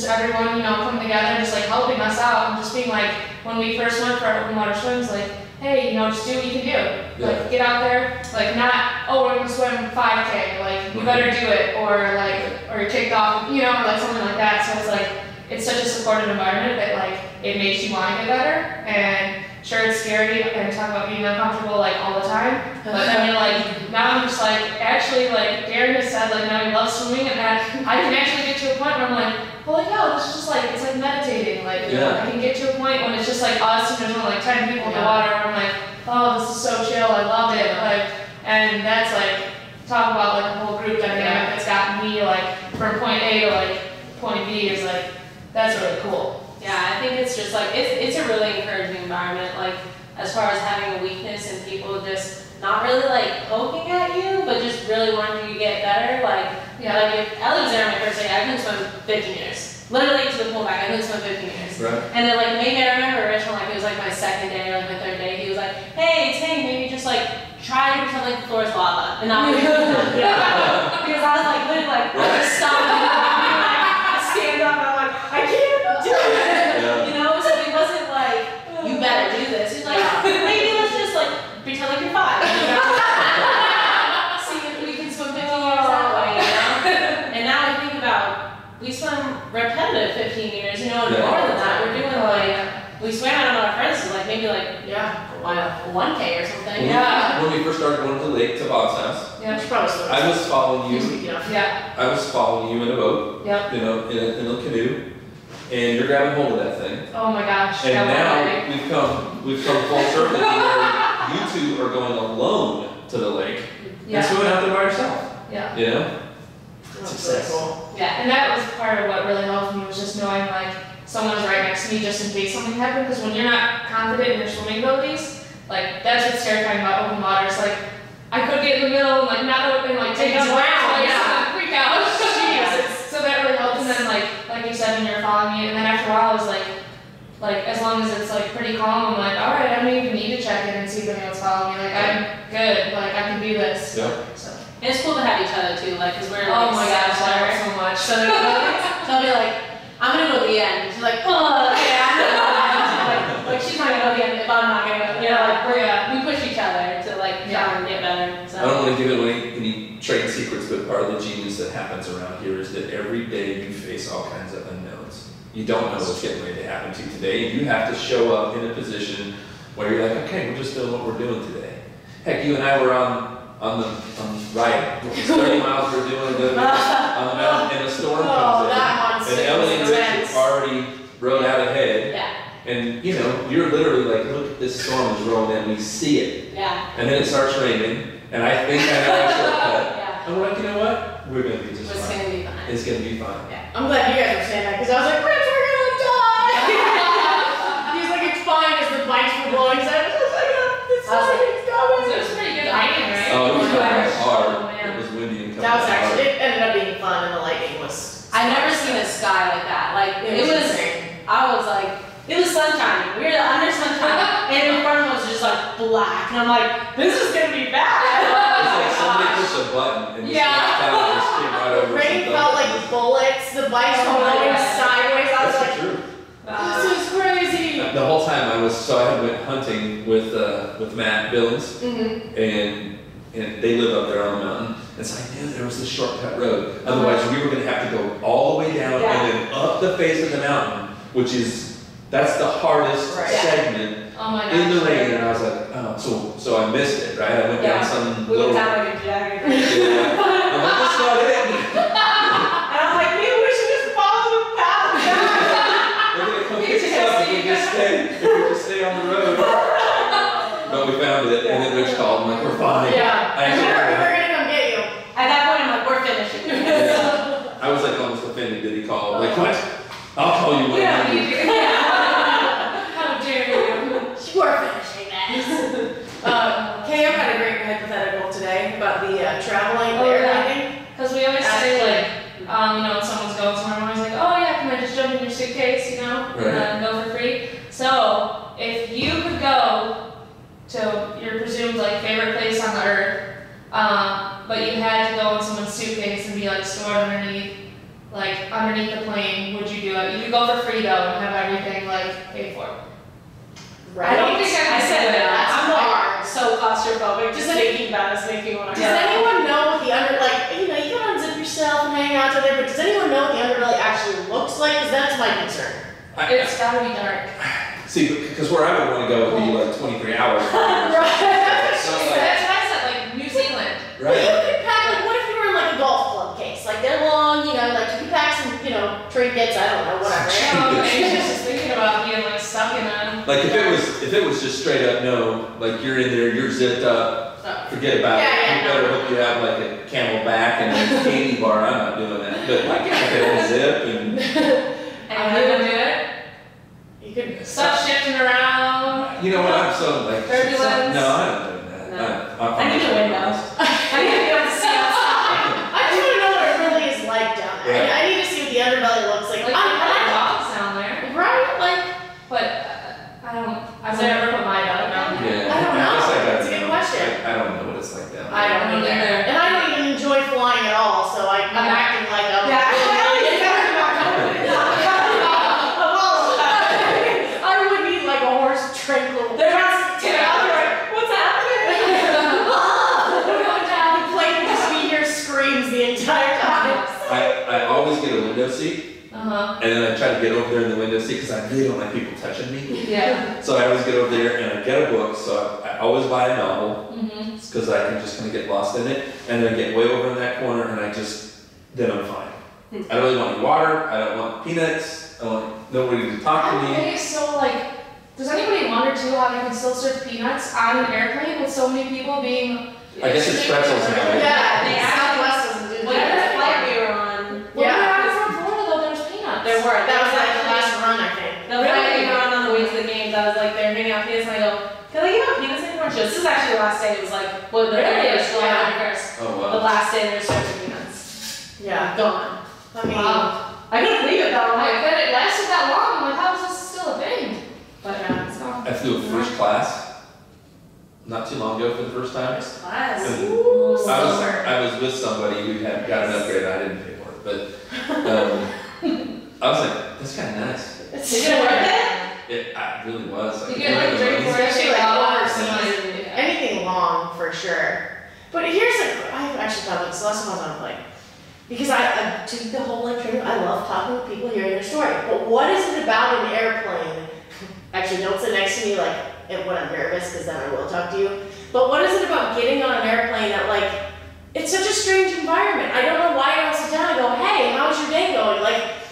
everyone, you know, coming together and just like helping us out and just being like when we first went for our open water swims, like, hey, you know, just do what you can do. Like get out there, like not, oh, we're gonna swim 5K, like you better do it, or you're kicked off, you know, or like something like that. So it's like it's such a supportive environment that like it makes you want to get better. And sure, it's scary and talk about being uncomfortable like all the time, but then you're like, now I'm just like, actually like Darren has said like now he loves swimming, and that I can actually get to a point where I'm like, holy cow, this is just like, it's like meditating, like I can get to a point when it's just like us and there's only like 10 people in the water where I'm like, oh, this is so chill, I love it, like, and that's like, talk about like a whole group dynamic that's gotten me like from point A to like point B is like, that's really cool. Yeah, I think it's just like, it's a really encouraging environment, like as far as having a weakness and people just not really like poking at you, but just really wanting you to get better. Like, like if Elly was there on my first day, I couldn't swim 15 years. Literally to the pool back, I couldn't swim 15 years. Right. And then like maybe I remember originally, like it was like my second day or like my third day, he was like, hey, it's Hank, maybe just like try to pretend like the floor is lava and not because I was like literally like, I just stopped and I stand up and I'm like, I can't do it. You know, so he wasn't like, you better do this. He's like, maybe let's just like pretend like you're 5. You know? See if we can swim 15 years that way, you know? And now I think about, we swim repetitive 15 years, you know, and more than that. We're doing like, we swam, I don't know, our friends, like maybe like, 1K or something. When we first started going to the lake to Bob's house, I was following you. I was following you in a boat, you know, in a canoe. And you're grabbing hold of that thing. Oh my gosh. And now we've come full circle to where you two are going alone to the lake and swimming out there by yourself. Yeah. You know? Success. Cool. Yeah, and that was part of what really helped me was just knowing like someone's right next to me just in case something happened. Because when you're not confident in your swimming abilities, like that's what's terrifying about open water. It's like I could get in the middle and like not open, like take a drown, freak out. So that really helped. And then like you said, when you're following me, and then after a while I was like as long as it's like pretty calm, I'm like, all right, I don't even need to check in and see if anyone's following me. Like I'm good. Like I can do this. Yep. So. And it's cool to have each other too, like, cause we're like, oh my gosh, I love so much. So I'll be like, I'm gonna go to the end. She's like, oh, okay, I'm gonna go to the end. Like she's not gonna go to the end if I'm not gonna go. You know, like we push each other to like try and get better. So. I don't want to give away any trade secrets, but part of the genius that happens around here is that every day you face all kinds of unknowns. You don't know what's getting ready to happen to you today, and you have to show up in a position where you're like, okay, we're just doing what we're doing today. Heck, you and I were on the ride, 30 miles we're doing on the mountain, and a storm comes in, and Elly and Rich already rode out ahead. Yeah. And you know, you're literally like, look, this storm is rolling in, we see it. Yeah. And then it starts raining, and I think I know a shortcut. And we're like, you know what? We're gonna be just fine. It's gonna be fine. It's gonna be fine. Yeah. I'm glad you guys were saying that because I was like, Rich, we're gonna die. He's like, it's fine as the bikes were blowing. So I was like, it's fine, it's going. So it was pretty good lighting, right? Oh, it was kind of hard. Oh, man. It was windy and coming That was hard. actually, it ended up being fun, and the lighting was. I've never seen a sky like that. Like it was. insane. I was like, it was sunshine. We were under sunshine, and in front of us was just like black, and I'm like, this is gonna be bad. It's like somebody pushed a button and the splash pad just came right over. The rain some felt ducks. like bullets. The bikes were going sideways. I was That's like, true. this is crazy. the whole time I went hunting with Matt Billings, and they live up there on the mountain, and so I knew there was this shortcut road. Otherwise, we were going to have to go all the way down and then up the face of the mountain, that's the hardest segment in the rain. And I was like, oh, so I missed it, right? I went down some we little. went down like a dragon. I'm like, that's not it. And I'm like, maybe we should just follow the path. They're gonna come pick us up if we just stay on the road. But we found it, and then Rich called. I'm like, we're fine. Yeah. I actually, We're gonna come get you. At that point, I'm like, we're finishing. I was like almost offended that he called. Like, what? I'll call you when I need you. How dare you? We're finishing this. KM had a great hypothetical today about the traveling there. Because we always say, like, when someone's going somewhere, I'm always like, oh yeah, can I just jump in your suitcase, and go for free? So, if you could go to your presumed, like, favorite place on the earth, but you had to go in someone's suitcase and be, like, stored underneath the plane, would you do it? You could go for free, though, and have everything, like, paid for. Right. I don't think I said that. I'm hard. so claustrophobic. Just thinking about us making one. Does anyone know what the you can unzip yourself and hang out there, but does anyone know what the underbelly actually looks like? Because that's my concern. It's gotta be dark. See, because where I would want to go would be like 23 hours. Right. That's what I said, like New Zealand. Well, you could pack, what if you were in like a golf club case? Like they're long, you could pack some, trinkets, I don't know, whatever. I'm just thinking about being like stuck in them. Like if it was just straight up no, like you're in there, you're zipped up, forget about it. You better hope you have like a Camelback and a candy bar. I'm not doing that. But like if it has zip and I'm gonna do it. You could Stuff shifting around. you know what? I'm so like Turbulence. no, I'm not doing that. No. I need a window. I need to be able to see outside. I just want to know what it really is like down there. Yeah. I need to see what the underbelly looks like. Like dogs down there. Right? Like, But I've never put my dog down there. Yeah. I don't know. guess I gotta It's a good know. question. I don't know what it's like down there. I don't either. either. And I don't even enjoy flying at all, so I'm acting like I'm. I would need like a horse tranquil. They're not what's happening? The plane would just be hear screams the entire time. I always get a window seat. Uh-huh. And then I try to get over there in the window seat because I really don't like people touching me. Yeah. So I always get over there and I get a book. So I always buy a novel because I can just kind of get lost in it. And then I get way over in that corner and then I'm fine. I don't really want any water. I don't want peanuts. I want nobody to talk to me. Okay, so does anybody wonder too how they can still serve peanuts on an airplane with so many people being? I guess it's pretzels now. Right? Yeah, Southwest doesn't do Whatever that. flight we were on. When we were out from Florida though, there was peanuts. There were. That was like the last run, I think. The flight we were on the way to the games, I was like, they're handing out peanuts, and I go, can they give out peanuts anymore? She goes, this is actually the last day. It was like, well, the Really? 31st, July 31st. Oh The wow. last day they were serving peanuts. Yeah. Gone. I mean, Wow. I couldn't believe it though. I'm Like, like, but it lasted that long. I'm like, how is this still a thing? But it's gone. I flew first class not too long ago for the first time. class. ooh, I was with somebody who had got an upgrade. I didn't pay for it, but I was like, that's kind of nice. Is it worth it? It really was. You get like a drink for it, especially shake like off, overseas, and anything long for sure. But here's I've actually thought about this last time I was on a plane. Because I took the whole trip, I love talking to people, hearing their story. But what is it about an airplane? Actually, don't sit next to me when I'm nervous, because then I will talk to you. But what is it about getting on an airplane that it's such a strange environment? I don't know why I don't sit down and go, hey, how's your day going?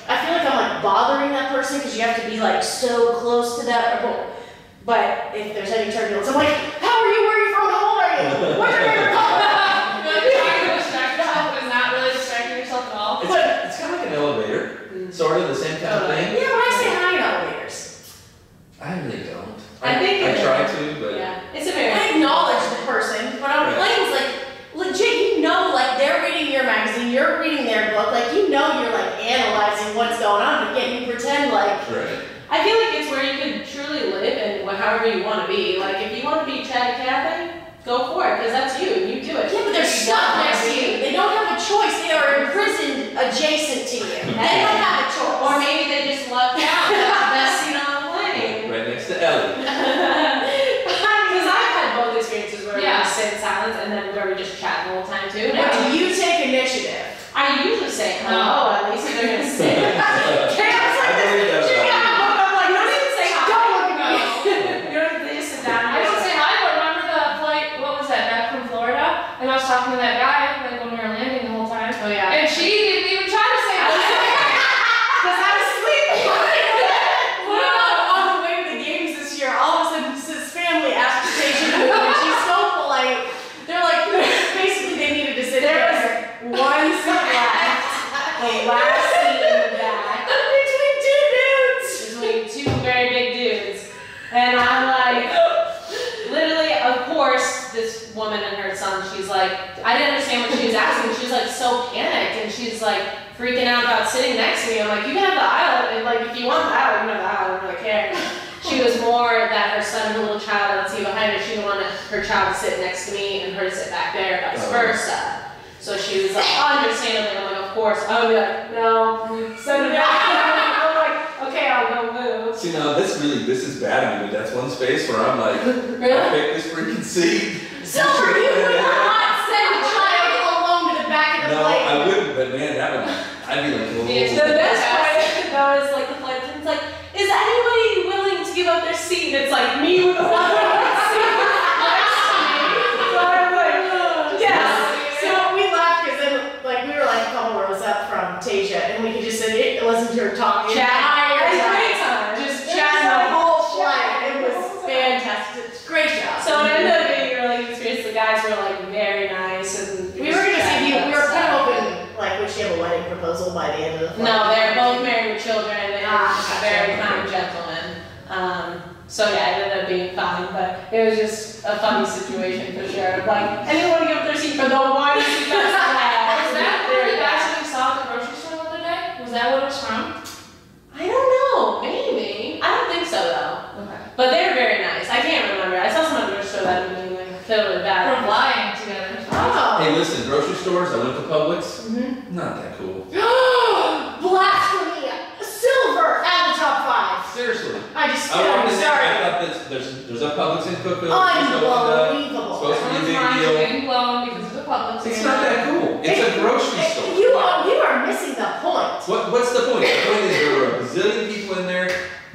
I feel like I'm bothering that person because you have to be so close to that. But if there's any turbulence, I'm like, how are you? Where are you from? How old are you? What's your favorite color? It's kind of like an elevator, sort of the same kind of thing. Yeah, but I say hi in elevators. I really don't. I think I it try is. to, but Yeah. It's a very. I acknowledge the person, but on Right. planes, legit, they're reading your magazine, you're reading their book, you're analyzing what's going on, but yet you pretend right. I feel like it's where you can truly live and however you want to be. If you want to be Chad Cathy, go for it, because that's you, and you do it. yeah, but they're stuck next to you. They don't have a choice. They are imprisoned adjacent to you. They don't have a choice. Or maybe they just lucked out. That's the best seat on the plane. Right next the whole time too. But do you take initiative? I usually say hello, at least if they're gonna sit. Chaos like this. She's got a book. I'm like, don't even say hi. Don't look at me. You know, they just sit down. I don't say hi, but remember the flight, what was that, back from Florida? And I was talking to that guy, like, when we were landing the whole time. Oh, yeah. And she didn't even try to say hi. Because I was sleeping. On the way to the games this year, all of a sudden his family asked Tasia to move, and she's so polite. They're like, basically they needed to sit there. One seat left. Wait, last seat in the back. Between two dudes. Between two very big dudes. And I'm like, literally, of course, this woman and her son, she's like, I didn't understand what she was asking. She was like so panicked, and she's like freaking out about sitting next to me. I'm like, you can have the aisle, and like, if you want the aisle, you can have the aisle, I don't really care. She was more that her son, her little child, I would see behind her, she didn't want her child to sit next to me and her to sit back there, vice versa. So she was like, understandably, I'm like, of course. I would be like, no, send it back. I'm like, okay, I'll go move. See, now this is bad of me, but that's one space where I'm like, Really? I'll pick this freaking seat. Silver, you would not send a child alone to the back of the No, plane. I wouldn't, but man, I'd be like, whoa. The best part though is like the flight attendant's like, is anybody willing to give up their seat? And it's like me with the one seat next to me. So I'm like, yes. So we laughed because then, like, we were like a couple rows up from Tasia, and we could just sit, listen to her talk. Chat. Great time. Just chat the whole flight. It was fantastic. Great job. So it ended up being a really good experience. The guys were like very nice, and We were gonna see you. We were kind of hoping, like, would she have a wedding proposal by the end of the flight? No, they're both married with children and gotcha. very kind gentlemen. So yeah, it ended up being fine, but it was just a funny situation for sure. Like, anyone want to give up their seat for the one seat that's left? Was that where the guys that we saw at the grocery store the other day? Was that what it was from? I don't know. Maybe. I don't think so though. Okay. But they were very nice. I can't remember. I saw someone at the grocery store that evening. Like, I feel really bad. We're flying together. Oh. Hey, listen, grocery stores, I went to Publix. Mm-hmm. Not that cool. Blasphemy! Silver at the top 5. Seriously. I just I walked in there, sorry. I thought there's a Publix in Cookville. Unbelievable. Supposed to be a big Everyone's deal. being blown because of the public. It's not that cool. It's a grocery store. You are missing the point. What's the point? The point is there were a bazillion people in there.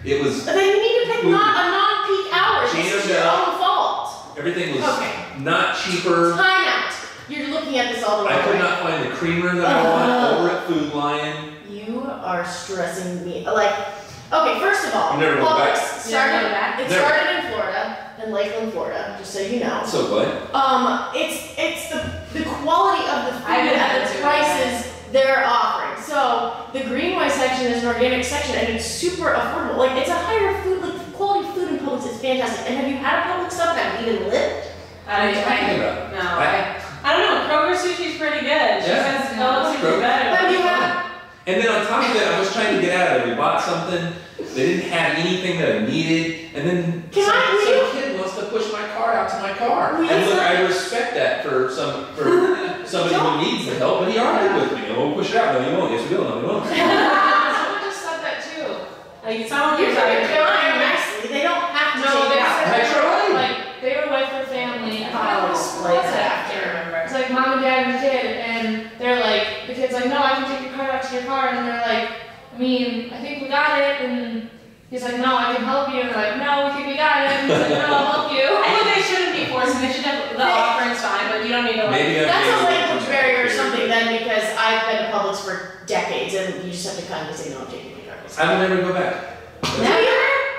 It was Then you need to pick a non-peak hours. This is your own fault. everything was Okay. not cheaper. Time out. You're looking at this all the way. I could right. not find the creamer that I want over at Food Lion. You are stressing me. Like, okay, first of all, You never go Publix back? started. It Never. started in Florida, in Lakeland, Florida. Just so you know. So what? It's the quality of the food I didn't at have the to, prices they're offering. So the Greenway section is an organic section, and it's super affordable. Like, it's a higher food, like the quality of food in Publix is fantastic. And have you had a Publix stuff that even lived? I talking about? No, I don't know. Kroger sushi's pretty good. She Yeah. says Kroger sushi's better. Have you had? And then on top of that, I was trying to get out of it. We bought something. They didn't have anything that I needed. And then some kid wants to push my car out to my car. Will you And look, sign- I respect that for somebody who needs the help, but he argued with me. Oh, push it out. No, you won't. Yes, we will. No, we won't. Someone just said that too. Like, someone You're was trying like, to nicely. They don't have to No, take they it out. said I tried. like they were with their family. I'll display that. I can't remember. It's like mom and dad and the kid, and they're like, the kid's like, no, I can take your car back to your car, and they're like, I mean, I think we got it, and he's like, no, I can help you, and they're like, no, we think we got it, and he's like, no, I'll help you. I think they shouldn't be forcing. They should have the offering's fine, but you don't need to like. Maybe That's a I'm language barrier or something then, because I've been to Publix for decades, and you just have to kind of say, no, I'm taking my car. I will never go back. Now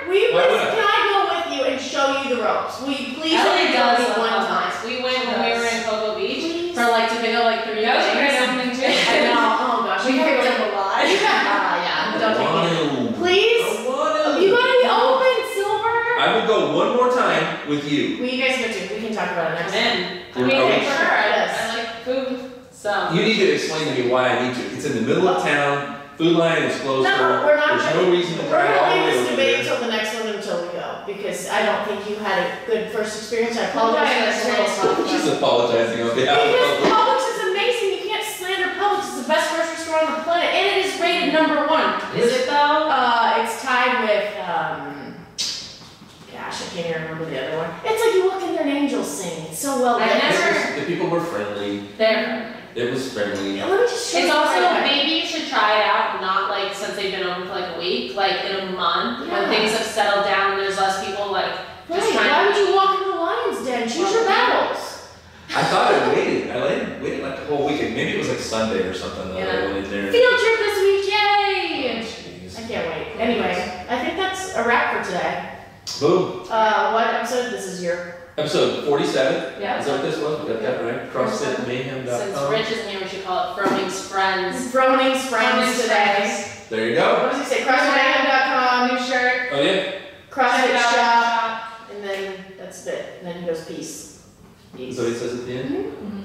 Why would I? can I go with you and show you the ropes? Will you please Elly show does me love one time? Publix. We went when we were in Cocoa Beach Please? for like to pick up like 3 That was a great things. opening too. I know. Oh gosh, We you picked picked up a lot. yeah, don't take me. Wow. Please? I wanna. You gotta be open, Silver. I will go one more time with you. Well, you guys go too. We can talk about it next time. I mean, Okay. for sure. Yes. I like food. So. You need to explain to me why I need to. It's in the middle of town. Food Lion is closed. No, we're not. There's no reason to We're drive all gonna the way leave this over debate there. until the next one until we go, because I don't think you had a good first experience. I apologize for that experience. She's apologizing on behalf Because of. Publix is amazing. You can't slander Publix. It's the best grocery store on the planet, and it is rated number 1. Is it though? It's tied with gosh, I can't even remember the other one. It's like you walk in there and angels sing. It's so so well lit. The people were friendly. It was friendly. Let me just show It's you also, right away. maybe you should try it out, not like since they've been open for like a week, like in a month, when things have settled down and there's less people like just trying Why to. would you walk into the lion's den? Choose your battles. I thought I waited. I waited like a whole weekend. Maybe it was like Sunday or something that I went in there. Field trip this week, yay! Jeez. I can't wait. Anyway, I think that's a wrap for today. Boom. What episode? This is your... Episode 47. Yeah. Is that what this was? We got that right. CrossFitMayhem.com. Since Rich isn't here, we should call it Froning's Friends. Froning's Friends today. There you go. What does he say? CrossFitMayhem.com, new shirt, Oh yeah. CrossFit shop, and then that's it. And then he goes, peace. So he says at the end. Mm-hmm.